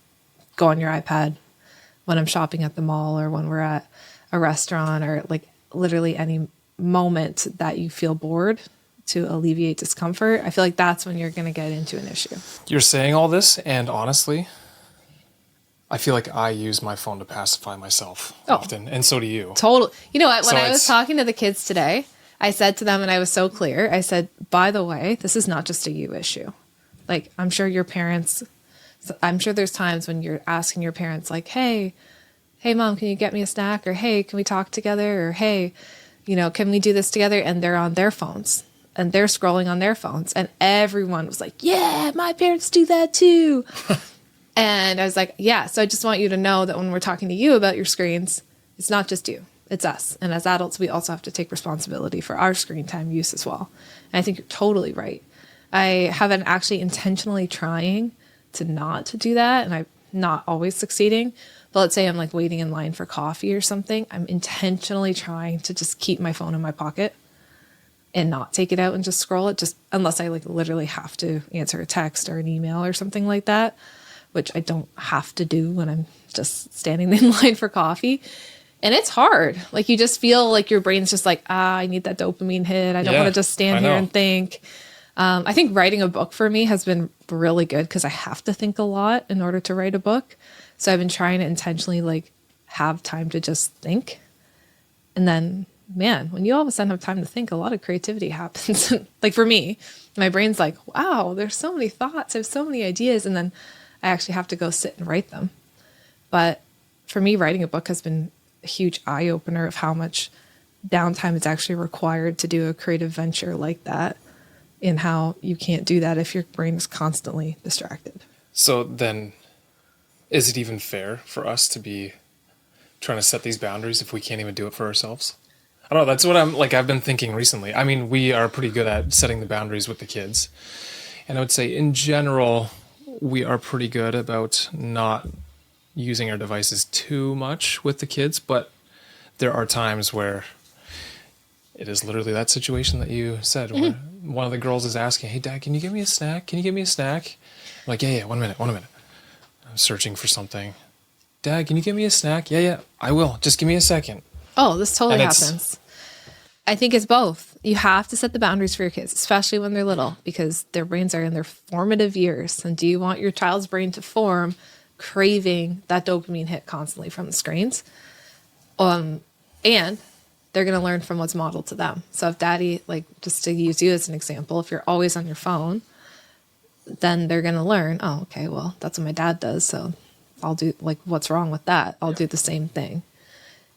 go on your iPad when I'm shopping at the mall or when we're at a restaurant, or like literally any moment that you feel bored to alleviate discomfort. I feel like that's when you're going to get into an issue. You're saying all this, and honestly, I feel like I use my phone to pacify myself often, and so do you. Total. You know what? When So I was talking to the kids today, I said to them, and I was so clear, I said, by the way, this is not just a you issue. Like, I'm sure there's times when you're asking your parents, like, hey, mom, can you get me a snack? Or, hey, can we talk together? Or, hey, can we do this together? And they're on their phones. And they're scrolling on their phones. And everyone was like, yeah, my parents do that too. And I was like, yeah, so I just want you to know that when we're talking to you about your screens, it's not just you, it's us. And as adults, we also have to take responsibility for our screen time use as well. And I think you're totally right. I haven't actually intentionally trying to not do that. And I'm not always succeeding. But let's say I'm like waiting in line for coffee or something. I'm intentionally trying to just keep my phone in my pocket and not take it out and just scroll it, just unless I like literally have to answer a text or an email or something like that, which I don't have to do when I'm just standing in line for coffee. And it's hard. Like you just feel like your brain's just like, I need that dopamine hit. I don't want to just stand here and think. I think writing a book for me has been really good because I have to think a lot in order to write a book. So I've been trying to intentionally like have time to just think. And then, man, when you all of a sudden have time to think, a lot of creativity happens. Like for me, my brain's like, wow, there's so many thoughts. I have so many ideas. And then I actually have to go sit and write them. But for me, writing a book has been a huge eye opener of how much downtime is actually required to do a creative venture like that, and how you can't do that if your brain is constantly distracted. So then, is it even fair for us to be trying to set these boundaries if we can't even do it for ourselves? I don't know. That's what I've been thinking recently. I mean, we are pretty good at setting the boundaries with the kids. And I would say in general, we are pretty good about not using our devices too much with the kids. But there are times where it is literally that situation that you said, where one of the girls is asking, hey, Dad, can you give me a snack? Can you give me a snack? I'm like, yeah, 1 minute. I'm searching for something. Dad, can you give me a snack? Yeah, I will. Just give me a second. Oh, this totally happens. I think it's both. You have to set the boundaries for your kids, especially when they're little, because their brains are in their formative years. And do you want your child's brain to form craving that dopamine hit constantly from the screens. And they're going to learn from what's modeled to them. So if daddy, like, just to use you as an example, if you're always on your phone, then they're going to learn, oh, okay, well, that's what my dad does. So I'll do, like, what's wrong with that? I'll do the same thing.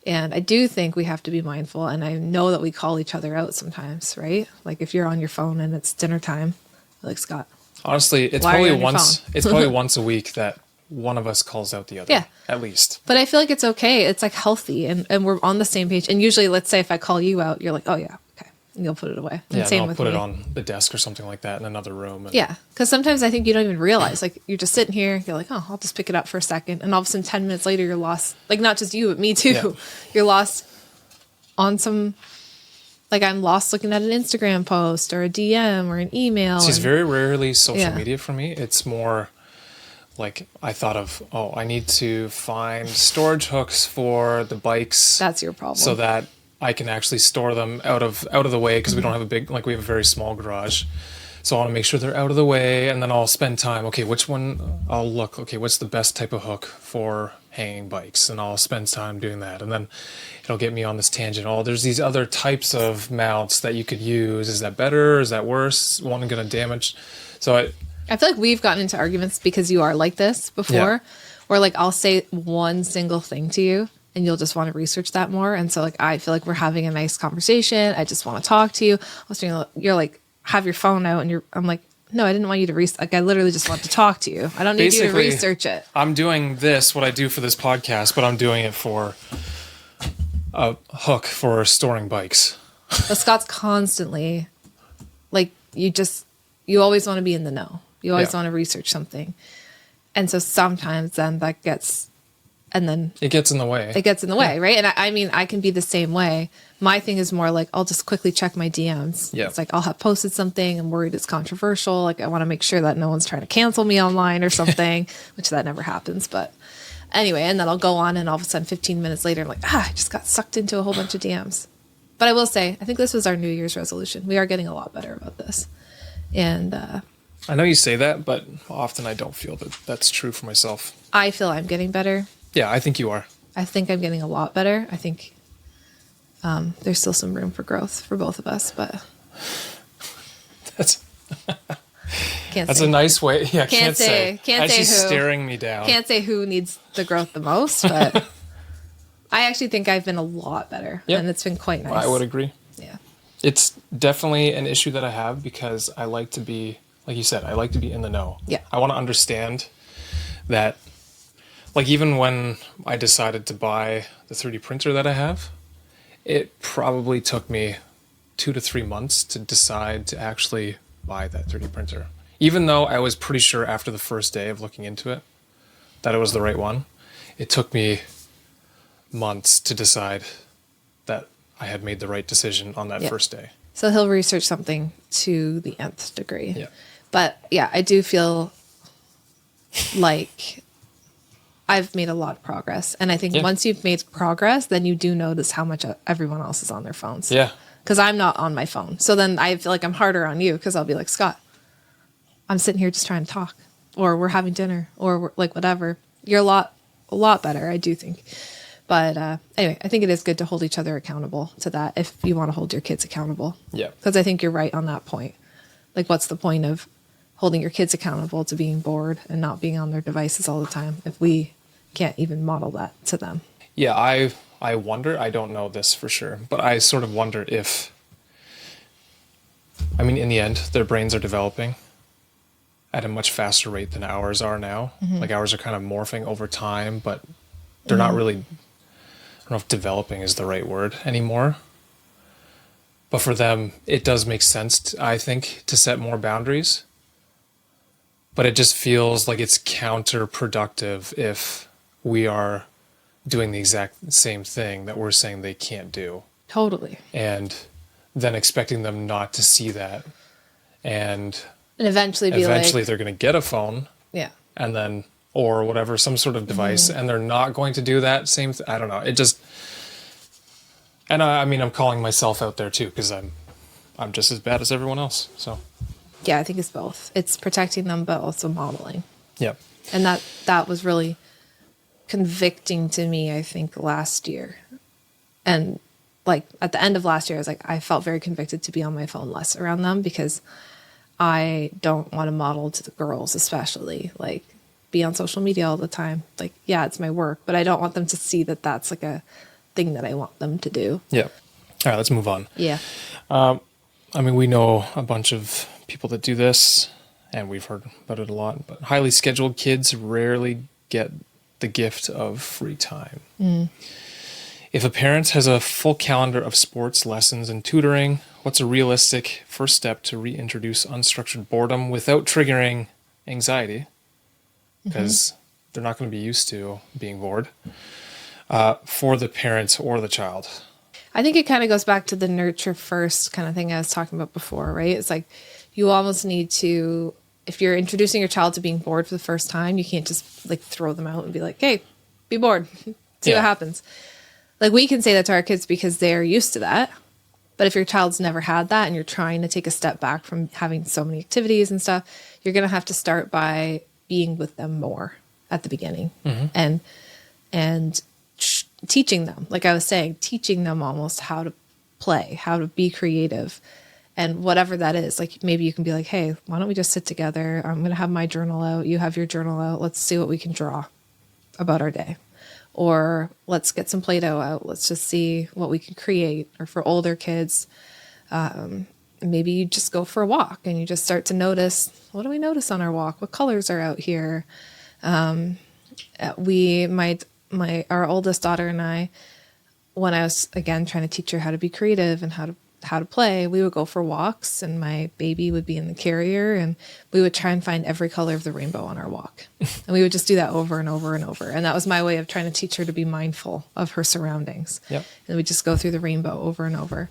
And I do think we have to be mindful. And I know that we call each other out sometimes, right? Like if you're on your phone and it's dinner time, like, Scott. Honestly, it's Why are you probably on your once phone? it's probably once a week that one of us calls out the other. Yeah. At least. But I feel like it's okay. It's like healthy and we're on the same page. And usually, let's say if I call you out, you're like, oh yeah, okay. And you'll put it away. And Yeah, same and I'll with put me. it on the desk or something like that in another room. And Yeah. Because sometimes I think you don't even realize, like you're just sitting here, you're like, oh, I'll just pick it up for a second. And all of a sudden 10 minutes later, you're lost. Like not just you, but me too. Yeah. You're lost on some, like I'm lost looking at an Instagram post or a DM or an email. It's and- very rarely social Yeah. media for me. It's more like I thought of, oh, I need to find storage hooks for the bikes. That's your problem. So that I can actually store them out of the way, because we don't have a big, like we have a very small garage. So I want to make sure they're out of the way, and then I'll spend time. Okay, which one? I'll look. Okay, what's the best type of hook for hanging bikes? And I'll spend time doing that, and then it'll get me on this tangent. Oh, there's these other types of mounts that you could use. Is that better? Is that worse? One going to damage? So I feel like we've gotten into arguments because you are like this before, Yeah. where like I'll say one single thing to you and you'll just want to research that more. And so like I feel like we're having a nice conversation. I just want to talk to you. I was doing, you're like, have your phone out, and I'm like, no, I didn't want you to research. Like I literally just want to talk to you. I don't need you to Basically, research it. I'm doing this, what I do for this podcast, but I'm doing it for a hook for storing bikes. But Scott's constantly like, you always want to be in the know. You always Yeah. want to research something. And so sometimes then that gets, and then It gets in the way. it gets in the way, right? And I mean, I can be the same way. My thing is more like, I'll just quickly check my DMs. Yeah. It's like, I'll have posted something. I'm worried it's controversial. Like, I want to make sure that no one's trying to cancel me online or something, which that never happens. But anyway, and then I'll go on and all of a sudden 15 minutes later, I'm like, I just got sucked into a whole bunch of DMs. But I will say, I think this was our New Year's resolution. We are getting a lot better about this. And I know you say that, but often I don't feel that that's true for myself. I feel I'm getting better. Yeah, I think you are. I think I'm getting a lot better. I think there's still some room for growth for both of us, but That's can't that's say. a nice way. Yeah, Can't say As she's who. staring me down. Can't say who needs the growth the most, but I actually think I've been a lot better, Yeah. and it's been quite nice. I would agree. Yeah. It's definitely an issue that I have, because I like to be, like you said, I like to be in the know. Yeah. I want to understand that, like even when I decided to buy the 3D printer that I have, it probably took me 2 to 3 months to decide to actually buy that 3D printer. Even though I was pretty sure after the first day of looking into it that it was the right one, it took me months to decide that I had made the right decision on that Yeah. first day. So he'll research something to the nth degree. Yeah. But yeah, I do feel like I've made a lot of progress. And I think Yeah. once you've made progress, then you do notice how much everyone else is on their phones. Yeah. Because I'm not on my phone. So then I feel like I'm harder on you, because I'll be like, Scott, I'm sitting here just trying to talk, or we're having dinner, or we're, like whatever. You're a lot better, I do think. But anyway, I think it is good to hold each other accountable to that if you want to hold your kids accountable. Yeah. Because I think you're right on that point. Like, what's the point of holding your kids accountable to being bored and not being on their devices all the time if we can't even model that to them? Yeah, I wonder, I don't know this for sure, but I sort of wonder if, I mean, in the end, their brains are developing at a much faster rate than ours are now. Like ours are kind of morphing over time, but they're not really, I don't know if developing is the right word anymore. But for them, it does make sense, I think, to set more boundaries. But it just feels like it's counterproductive if we are doing the exact same thing that we're saying they can't do, Totally. and then expecting them not to see that. And And eventually be eventually like, they're going to get a phone, yeah. and then, or whatever, some sort of device, and they're not going to do that same I don't know. It just, and I mean, I'm calling myself out there too, because I'm just as bad as everyone else. So Yeah, I think it's both. It's protecting them, but also modeling. Yep. And that was really convicting to me, I think, last year. And like at the end of last year, I felt very convicted to be on my phone less around them, because I don't want to model to the girls, especially, like, be on social media all the time. Like, yeah, it's my work, but I don't want them to see that that's like a thing that I want them to do. Yeah. All right, let's move on. Yeah. I mean, we know a bunch of people that do this, and we've heard about it a lot, but highly scheduled kids rarely get the gift of free time. If a parent has a full calendar of sports, lessons, and tutoring, what's a realistic first step to reintroduce unstructured boredom without triggering anxiety? Because they're not going to be used to being bored, for the parent or the child. I think it kind of goes back to the nurture first kind of thing I was talking about before, right? It's like you almost need to, if you're introducing your child to being bored for the first time, you can't just like throw them out and be like, hey, be bored, see what happens. Like, we can say that to our kids because they're used to that. But if your child's never had that and you're trying to take a step back from having so many activities and stuff, you're going to have to start by being with them more at the beginning, and teaching them, like I was saying, teaching them almost how to play, how to be creative, and whatever that is. Like, maybe you can be like, hey, why don't we just sit together? I'm going to have my journal out. You have your journal out. Let's see what we can draw about our day. Or let's get some Play-Doh out. Let's just see what we can create. Or for older kids, maybe you just go for a walk and you just start to notice, what do we notice on our walk? What colors are out here? Our oldest daughter and I, when I was, again, trying to teach her how to be creative and how to play, we would go for walks, and my baby would be in the carrier, and we would try and find every color of the rainbow on our walk. And we would just do that over and over and over. And that was my way of trying to teach her to be mindful of her surroundings. Yep. And we just go through the rainbow over and over,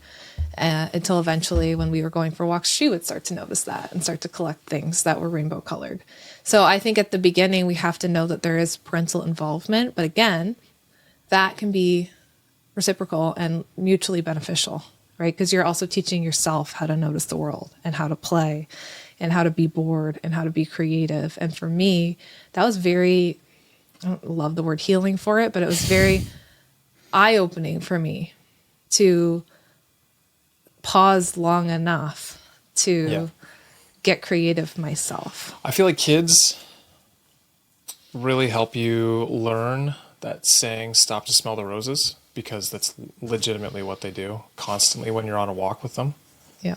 until eventually, when we were going for walks, she would start to notice that and start to collect things that were rainbow colored. So I think at the beginning, we have to know that there is parental involvement. But again, that can be reciprocal and mutually beneficial, right? Because you're also teaching yourself how to notice the world and how to play and how to be bored and how to be creative. And for me, that was very, I don't love the word healing for it, but it was very eye-opening for me to pause long enough to get creative myself. I feel like kids really help you learn that saying, stop to smell the roses, because that's legitimately what they do constantly when you're on a walk with them. Yeah.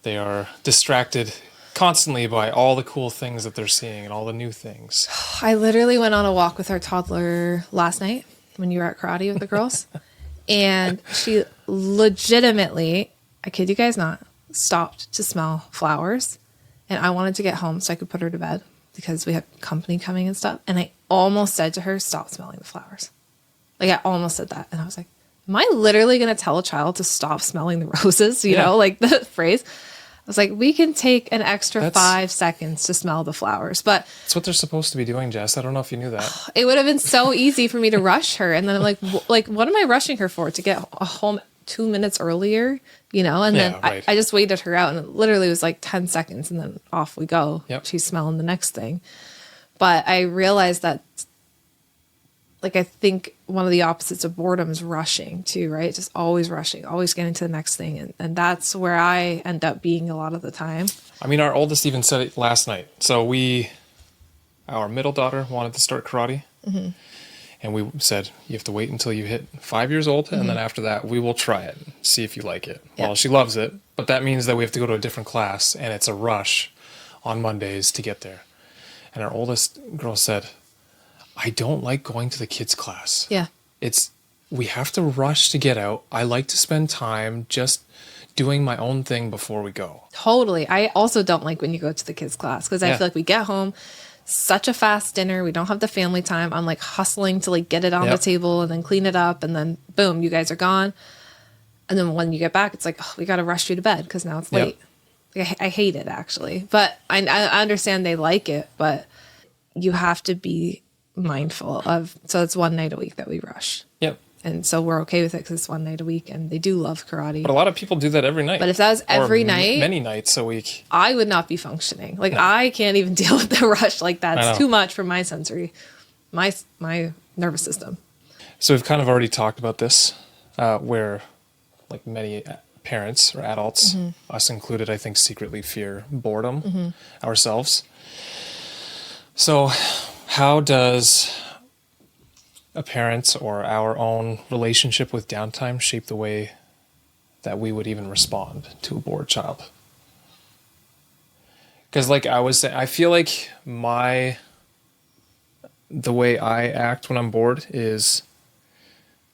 They are distracted constantly by all the cool things that they're seeing and all the new things. I literally went on a walk with our toddler last night when you were at karate with the girls. And she legitimately, I kid you guys not, stopped to smell flowers. And I wanted to get home so I could put her to bed because we had company coming and stuff. And I almost said to her, stop smelling the flowers. Like, I almost said that. And I was like, am I literally going to tell a child to stop smelling the roses? You know, like the phrase. I was like, we can take an extra 5 seconds to smell the flowers. But that's what they're supposed to be doing, Jess. I don't know if you knew that. It would have been so easy for me to rush her. And then I'm like, what am I rushing her for? To get home 2 minutes earlier, you know? And then right. I just waited her out, and it literally was like 10 seconds, and then off we go. Yep. She's smelling the next thing. But I realized that, like, I think one of the opposites of boredom is rushing too, right? Just always rushing, always getting to the next thing. And that's where I end up being a lot of the time. I mean, our oldest even said it last night. So our middle daughter wanted to start karate. Mm-hmm. And we said, you have to wait until you hit 5 years old. Mm-hmm. And then after that, we will try it, see if you like it. Yep. Well, she loves it. But that means that we have to go to a different class. And it's a rush on Mondays to get there. And our oldest girl said, I don't like going to the kids' class. Yeah. We have to rush to get out. I like to spend time just doing my own thing before we go. Totally. I also don't like when you go to the kids' class, because I feel like we get home, such a fast dinner. We don't have the family time. I'm like hustling to like get it on the table and then clean it up. And then boom, you guys are gone. And then when you get back, it's like, oh, we got to rush you to bed because now it's late. Like, I hate it, actually. But I understand they like it, but you have to be mindful of, so it's one night a week that we rush. Yep. And so we're okay with it because it's one night a week, and they do love karate. But a lot of people do that every night. But if that was every or night, many nights a week, I would not be functioning. Like, I can't even deal with the rush. Like, that's too much for my sensory, my nervous system. So we've kind of already talked about this, where like many parents or adults, us included, I think secretly fear boredom ourselves. So how does a parent or our own relationship with downtime shape the way that we would even respond to a bored child? Because like I was saying, I feel like the way I act when I'm bored is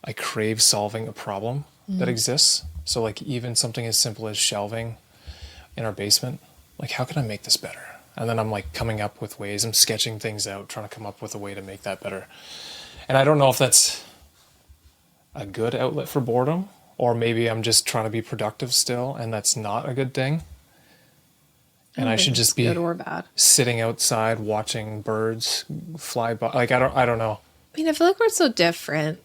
I crave solving a problem that exists. So like even something as simple as shelving in our basement, like how can I make this better? And then I'm like coming up with ways, I'm sketching things out, trying to come up with a way to make that better. And I don't know if that's a good outlet for boredom, or maybe I'm just trying to be productive still, and that's not a good thing. And I should just be good or bad. Sitting outside watching birds fly by. Like I don't know. I mean, I feel like we're so different.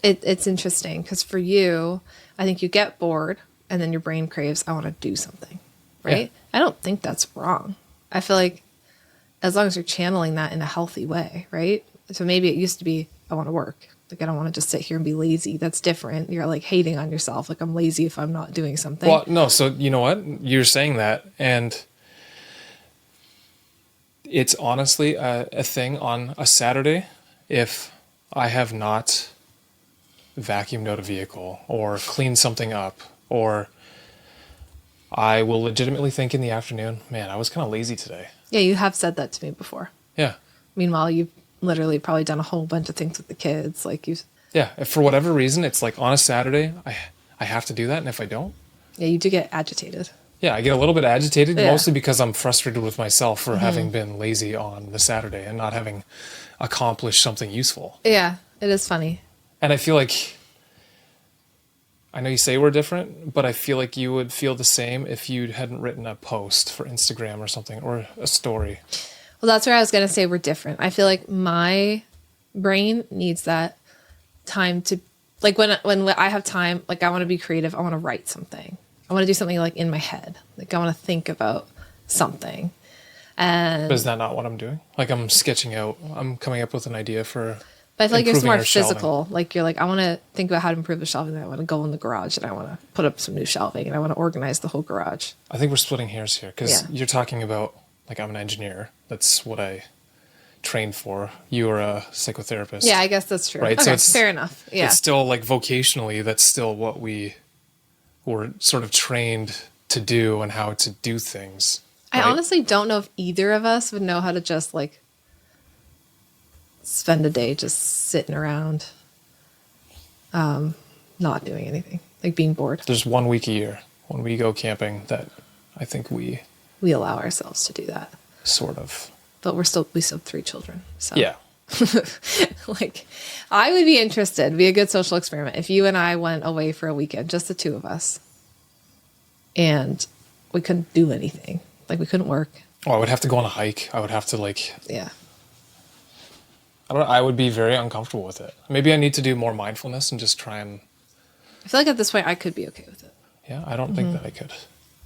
It's interesting because for you, I think you get bored and then your brain craves, I want to do something, right? Yeah. I don't think that's wrong. I feel like as long as you're channeling that in a healthy way, right? So maybe it used to be, I want to work. Like, I don't want to just sit here and be lazy. That's different. You're like hating on yourself. Like, I'm lazy if I'm not doing something. Well, no. So you know what? You're saying that. And it's honestly a thing on a Saturday. If I have not vacuumed out a vehicle or cleaned something up, or I will legitimately think in the afternoon, man, I was kind of lazy today. Yeah, you have said that to me before. Yeah. Meanwhile, you've literally probably done a whole bunch of things with the kids. Like you. Yeah. If for whatever reason, it's like on a Saturday, I have to do that. And if I don't. Yeah, you do get agitated. Yeah, I get a little bit agitated, mostly because I'm frustrated with myself for having been lazy on the Saturday and not having accomplished something useful. Yeah, it is funny. And I feel like, I know you say we're different, but I feel like you would feel the same if you hadn't written a post for Instagram or something, or a story. Well, that's where I was going to say we're different. I feel like my brain needs that time to, like when I have time, like I want to be creative. I want to write something. I want to do something like in my head. Like I want to think about something. And but is that not what I'm doing? Like I'm sketching out, I'm coming up with an idea for. But I feel like it's more physical. Like you're like, I want to think about how to improve the shelving. And I want to go in the garage and I want to put up some new shelving and I want to organize the whole garage. I think we're splitting hairs here because you're talking about, like, I'm an engineer. That's what I trained for. You are a psychotherapist. Yeah, I guess that's true. Right? Okay, So it's fair enough. Yeah. It's still like vocationally, that's still what we were sort of trained to do and how to do things. Right? I honestly don't know if either of us would know how to just like spend a day just sitting around, not doing anything, like being bored. There's 1 week a year when we go camping that I think we allow ourselves to do that. Sort of. But we still have 3 children. So yeah. Like I would be interested, it'd be a good social experiment if you and I went away for a weekend, just the 2 of us, and we couldn't do anything. Like we couldn't work. Oh, I would have to go on a hike. I would have to yeah. I don't know, I would be very uncomfortable with it. Maybe I need to do more mindfulness and just try and... I feel like at this point I could be okay with it. Yeah, I don't think that I could.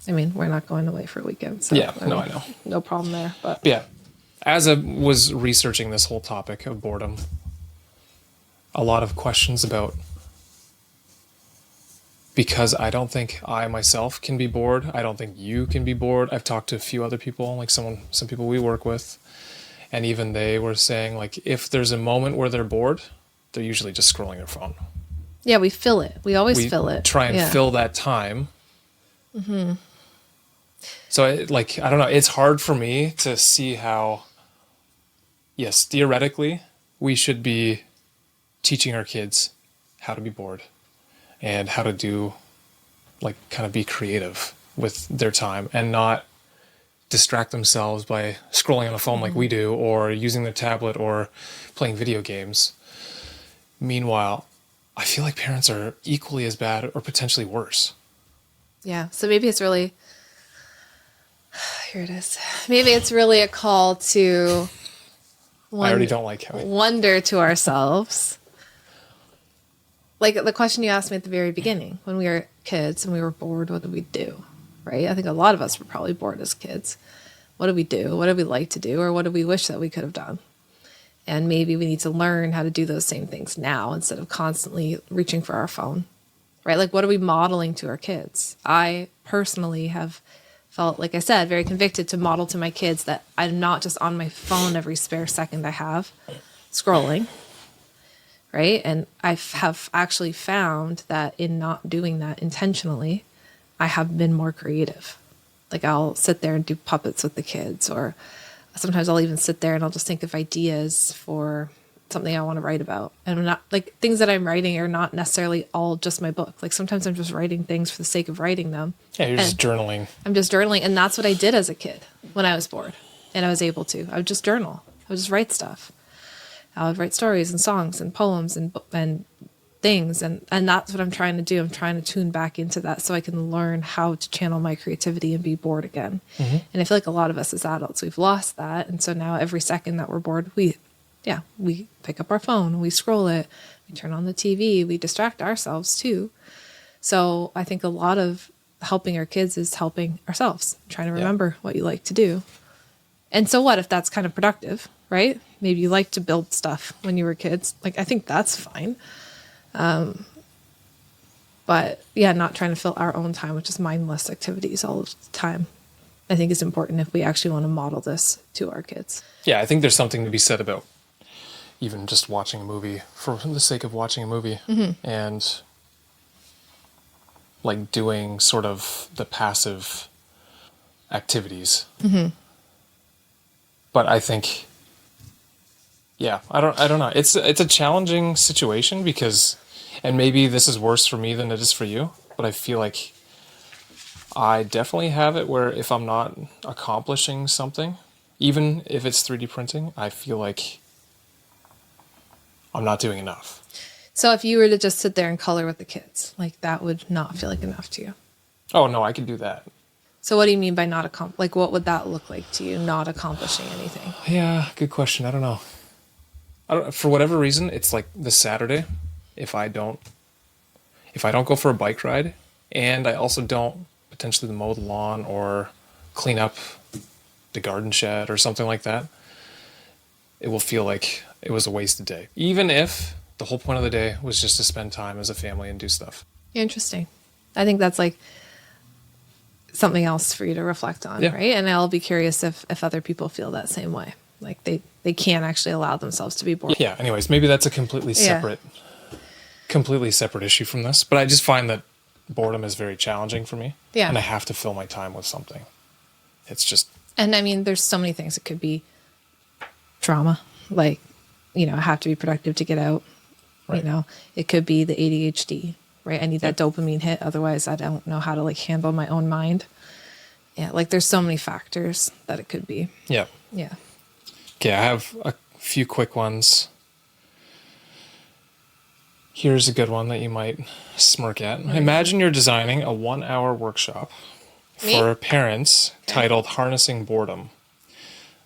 I mean, we're not going away for a weekend. So yeah, I know. No problem there. But yeah, as I was researching this whole topic of boredom, a lot of questions about... Because I don't think I myself can be bored. I don't think you can be bored. I've talked to a few other people, like some people we work with. And even they were saying, like, if there's a moment where they're bored, they're usually just scrolling their phone. Yeah, we fill it. We always fill it. Try and fill that time. Mm-hmm. So, I don't know. It's hard for me to see how, yes, theoretically, we should be teaching our kids how to be bored and how to do, like, kind of be creative with their time and not distract themselves by scrolling on a phone like we do, or using their tablet or playing video games. Meanwhile, I feel like parents are equally as bad or potentially worse. Yeah. So maybe it's really, here it is. Maybe it's really a call to I already don't like how wonder to ourselves, like the question you asked me at the very beginning, when we were kids and we were bored, what did we do? Right? I think a lot of us were probably bored as kids. What did we do? What did we like to do? Or what did we wish that we could have done? And maybe we need to learn how to do those same things now instead of constantly reaching for our phone, right? Like, what are we modeling to our kids? I personally have felt, like I said, very convicted to model to my kids that I'm not just on my phone every spare second I have scrolling, right? And I have actually found that in not doing that intentionally, I have been more creative. Like, I'll sit there and do puppets with the kids, or sometimes I'll even sit there and I'll just think of ideas for something I want to write about. And I'm not, like, things that I'm writing are not necessarily all just my book. Like, sometimes I'm just writing things for the sake of writing them. Yeah, you're just journaling. I'm just journaling. And that's what I did as a kid when I was bored and I was able to. I would just journal. I would just write stuff. I would write stories and songs and poems and things. And that's what I'm trying to do. I'm trying to tune back into that so I can learn how to channel my creativity and be bored again. Mm-hmm. And I feel like a lot of us as adults, we've lost that. And so now every second that we're bored, we pick up our phone, we scroll it, we turn on the TV, we distract ourselves too. So I think a lot of helping our kids is helping ourselves, trying to remember what you like to do. And so what if that's kind of productive, right? Maybe you like to build stuff when you were kids. Like, I think that's fine. But yeah, not trying to fill our own time with just mindless activities all the time, I think is important if we actually want to model this to our kids. Yeah, I think there's something to be said about even just watching a movie for the sake of watching a movie, and like doing sort of the passive activities. But I think, I don't know. It's a challenging situation because, and maybe this is worse for me than it is for you, but I feel like I definitely have it where if I'm not accomplishing something, even if it's 3D printing, I feel like I'm not doing enough. So if you were to just sit there and color with the kids, like, that would not feel like enough to you. Oh no, I can do that. So what do you mean by not like, what would that look like to you, not accomplishing anything? Yeah, good question. I don't know. For whatever reason, it's like the Saturday, if I don't go for a bike ride, and I also don't potentially mow the lawn or clean up the garden shed or something like that, it will feel like it was a wasted day. Even if the whole point of the day was just to spend time as a family and do stuff. Interesting. I think that's like something else for you to reflect on, right? And I'll be curious if other people feel that same way. Like they can't actually allow themselves to be bored. Yeah, anyways, maybe that's a completely separate issue from this. But I just find that boredom is very challenging for me. Yeah. And I have to fill my time with something. It's just... And I mean, there's so many things. It could be trauma, like, I have to be productive to get out. Right. It could be the ADHD, right? I need that dopamine hit. Otherwise, I don't know how to like handle my own mind. Yeah. Like, there's so many factors that it could be. Yeah. Yeah. Okay. I have a few quick ones. Here's a good one that you might smirk at. Mm-hmm. Imagine you're designing a 1-hour workshop for parents titled Harnessing Boredom.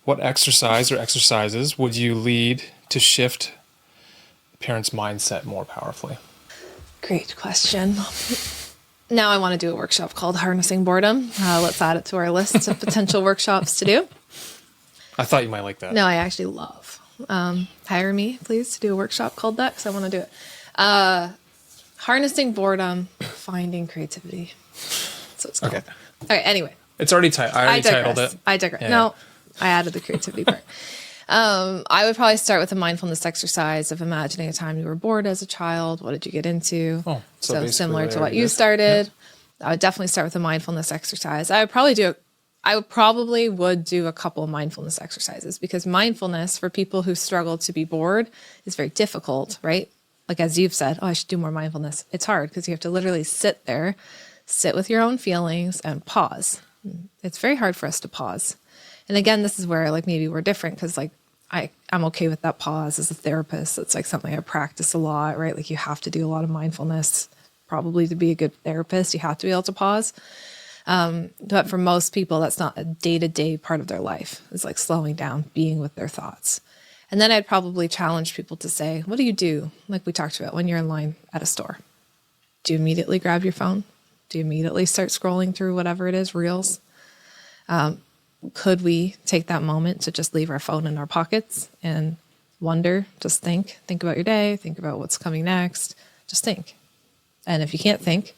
What exercise or exercises would you lead to shift parents' mindset more powerfully? Great question. Now I want to do a workshop called Harnessing Boredom. Let's add it to our list of potential workshops to do. I thought you might like that. No, I actually love. Hire me, please, to do a workshop called that, because I want to do it. Harnessing Boredom, Finding Creativity. That's what it's called. Okay, anyway. It's already titled. I already titled it. I digress. Yeah. No, I added the creativity part. I would probably start with a mindfulness exercise of imagining a time you were bored as a child. What did you get into? Oh, so similar to what you started. Yeah. I would definitely start with a mindfulness exercise. I would probably do a couple of mindfulness exercises, because mindfulness for people who struggle to be bored is very difficult, right? Like, as you've said, I should do more mindfulness. It's hard because you have to literally sit with your own feelings and pause. It's very hard for us to pause. And again, this is where like maybe we're different, because like I'm okay with that pause as a therapist. It's like something I practice a lot, right? Like, you have to do a lot of mindfulness probably to be a good therapist. You have to be able to pause. But for most people, that's not a day-to-day part of their life. It's like slowing down, being with their thoughts. And then I'd probably challenge people to say, what do you do? Like we talked about when you're in line at a store. Do you immediately grab your phone? Do you immediately start scrolling through whatever it is, reels? Could we take that moment to just leave our phone in our pockets and wonder, just think about your day, think about what's coming next, just think. And if you can't think,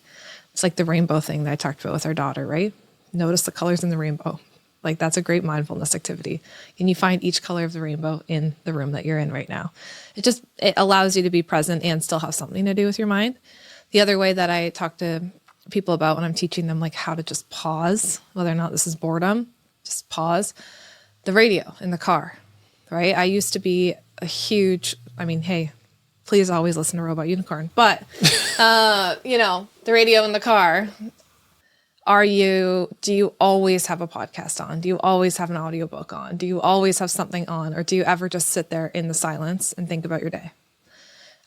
it's like the rainbow thing that I talked about with our daughter, right? Notice the colors in the rainbow. Like that's a great mindfulness activity. And you find each color of the rainbow in the room that you're in right now. It allows you to be present and still have something to do with your mind. The other way that I talk to people about when I'm teaching them like how to just pause, whether or not this is boredom, just pause, the radio in the car, right? I used to be a huge, hey, please always listen to Robot Unicorn, but, the radio in the car, do you always have a podcast on? Do you always have an audiobook on? Do you always have something on? Or do you ever just sit there in the silence and think about your day?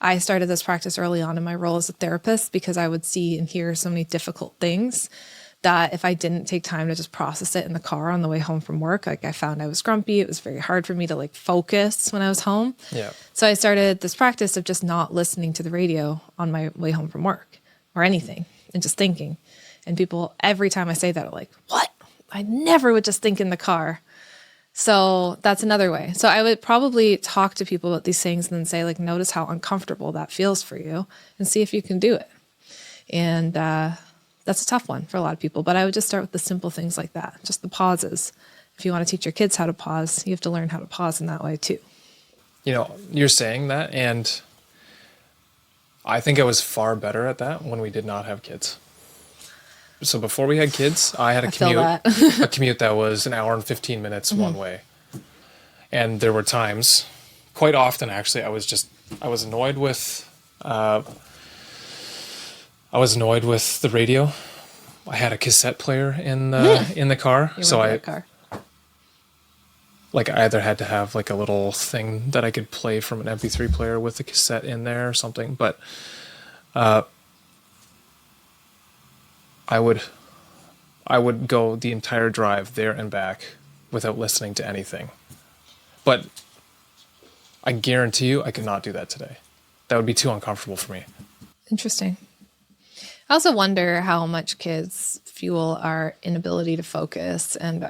I started this practice early on in my role as a therapist because I would see and hear so many difficult things that if I didn't take time to just process it in the car on the way home from work, like I found I was grumpy. It was very hard for me to like focus when I was home. Yeah. So I started this practice of just not listening to the radio on my way home from work or anything and just thinking. And people, every time I say that, are like, what? I never would just think in the car. So that's another way. So I would probably talk to people about these things and then say, like, notice how uncomfortable that feels for you and see if you can do it. And that's a tough one for a lot of people. But I would just start with the simple things like that, just the pauses. If you want to teach your kids how to pause, you have to learn how to pause in that way too. You're saying that, and I think I was far better at that when we did not have kids. So before we had kids, I had a commute that was an hour and 15 minutes one way. And there were times, quite often actually, I was annoyed with the radio. I had a cassette player in the car. So I either had to have like a little thing that I could play from an MP3 player with a cassette in there or something, but I would go the entire drive there and back without listening to anything. But I guarantee you I could not do that today. That would be too uncomfortable for me. Interesting. I also wonder how much kids fuel our inability to focus. And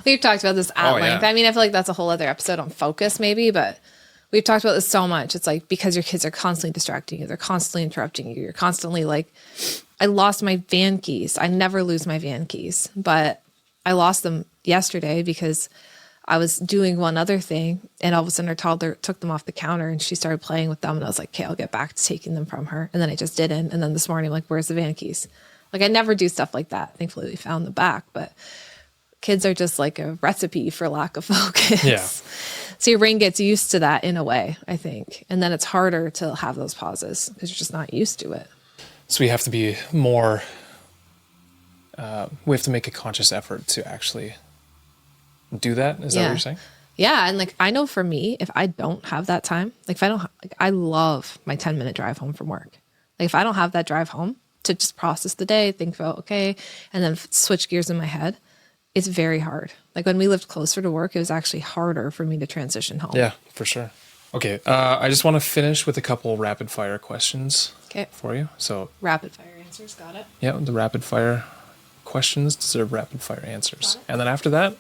we've talked about this at length. Yeah. I feel like that's a whole other episode on focus maybe, but we've talked about this so much. It's like because your kids are constantly distracting you, they're constantly interrupting you, you're constantly like, I lost my van keys. I never lose my van keys, but I lost them yesterday because I was doing one other thing and all of a sudden our toddler took them off the counter and she started playing with them and I was like, okay, I'll get back to taking them from her. And then I just didn't. And then this morning, I'm like, where's the van keys? Like I never do stuff like that. Thankfully we found them back, but kids are just like a recipe for lack of focus. Yeah. So your brain gets used to that in a way, I think. And then it's harder to have those pauses because you're just not used to it. So we have to be more, we have to make a conscious effort to actually do that. Is that what you're saying? Yeah. And like, I know for me, if I don't have that time, like if I don't, I love my 10-minute drive home from work. Like if I don't have that drive home to just process the day, think about, okay, and then switch gears in my head, it's very hard. Like when we lived closer to work, it was actually harder for me to transition home. Yeah, for sure. Okay. I just want to finish with a couple rapid fire questions for you. So rapid fire answers. Got it. Yeah. The rapid fire questions deserve rapid fire answers. And then after that,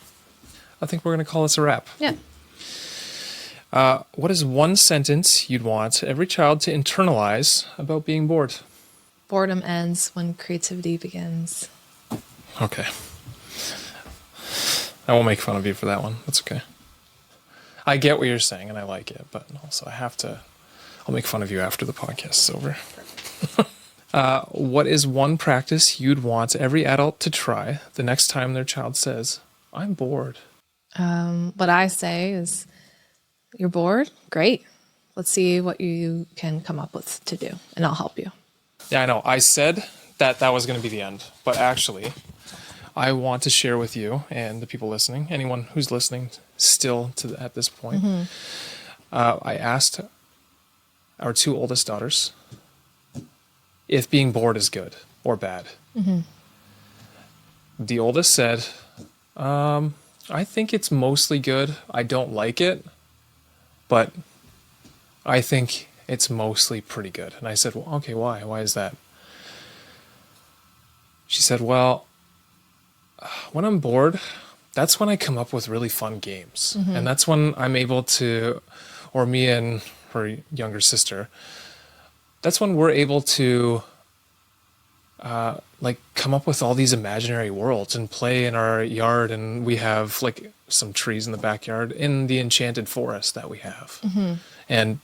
I think we're going to call this a wrap. Yeah. What is one sentence you'd want every child to internalize about being bored? Boredom ends when creativity begins. Okay. I won't make fun of you for that one. That's okay. I get what you're saying and I like it, but also I'll make fun of you after the podcast is over. What is one practice you'd want every adult to try the next time their child says, I'm bored? What I say is, you're bored? Great. Let's see what you can come up with to do, and I'll help you. Yeah, I know. I said that was going to be the end, but actually, I want to share with you and the people listening, anyone who's listening still at this point, I asked our two oldest daughters if being bored is good or bad. Mm-hmm. The oldest said, I think it's mostly good. I don't like it, but I think it's mostly pretty good. And I said, well, okay, why? Why is that? She said, well, when I'm bored, that's when I come up with really fun games. And that's when I'm able to, or me and her younger sister, that's when we're able to like come up with all these imaginary worlds and play in our yard. And we have like some trees in the backyard in the enchanted forest that we have. And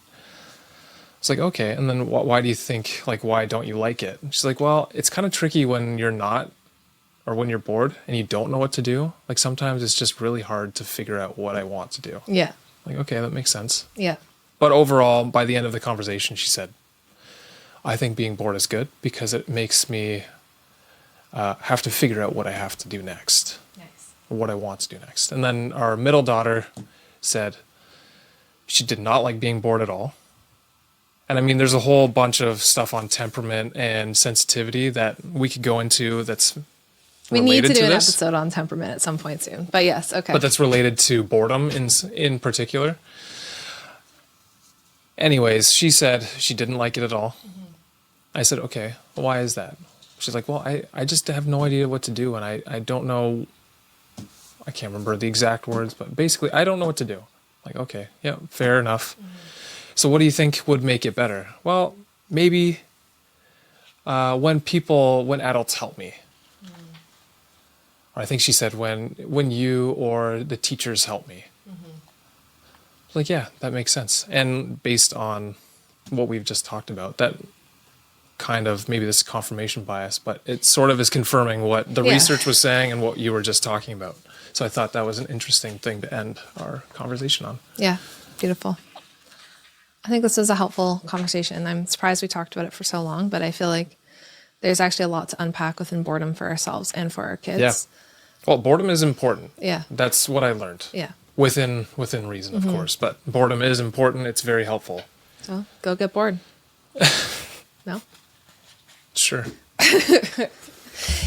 it's like, okay. And then why do you think, like, why don't you like it? And she's like, well, it's kind of tricky when you're not, or when you're bored and you don't know what to do. Like sometimes it's just really hard to figure out what I want to do. Yeah. Like, okay, that makes sense. Yeah. But overall, by the end of the conversation, she said, I think being bored is good because it makes me have to figure out what I have to do next. Nice. Or what I want to do next. And then our middle daughter said she did not like being bored at all. And I mean, there's a whole bunch of stuff on temperament and sensitivity that we could go into that's We need to do an this. episode on temperament at some point soon. But yes, okay. But that's related to boredom in particular. Anyways, she said she didn't like it at all. I said, okay, why is that? She's like, well, I just have no idea what to do. And I don't know, I can't remember the exact words, but basically I don't know what to do. Like, okay, yeah, fair enough. So what do you think would make it better? Well, maybe when adults help me. Or I think she said when you or the teachers help me. Like, yeah, that makes sense. And based on what we've just talked about, that kind of, maybe this is confirmation bias, but it sort of is confirming what the research was saying and what you were just talking about. So I thought that was an interesting thing to end our conversation on. Yeah, beautiful. I think this was a helpful conversation. I'm surprised we talked about it for so long, but I feel like there's actually a lot to unpack within boredom for ourselves and for our kids. Yeah. Well, boredom is important. Yeah. That's what I learned. Yeah. Within reason, of course. But boredom is important. It's very helpful. So go get bored. No? Sure.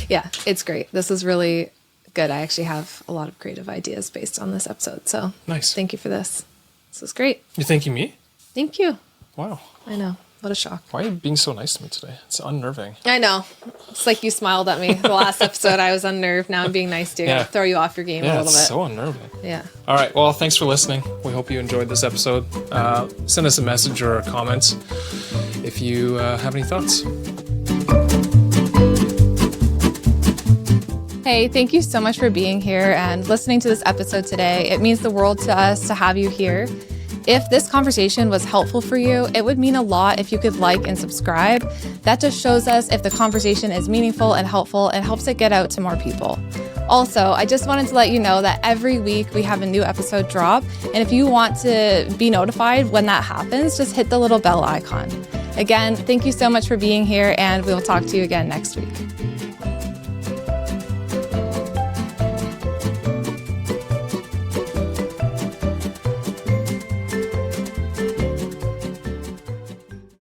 Yeah, it's great. This is really good. I actually have a lot of creative ideas based on this episode. So Nice. thank you for this. This was great. You're thanking me? Thank you. Wow. I know. What a shock. Why are you being so nice to me today? It's unnerving. I know. It's like you smiled at me. The last episode, I was unnerved. Now I'm being nice to you. Yeah. Throw you off your game a Yeah, little it's bit. so unnerving. Yeah. All right. Well, thanks for listening. We hope you enjoyed this episode. Send us a message or a comment if you have any thoughts. Hey, thank you so much for being here and listening to this episode today. It means the world to us to have you here. If this conversation was helpful for you, it would mean a lot if you could like and subscribe. That just shows us if the conversation is meaningful and helpful and helps it get out to more people. Also, I just wanted to let you know that every week we have a new episode drop. And if you want to be notified when that happens, just hit the little bell icon. Again, thank you so much for being here, and we'll talk to you again next week.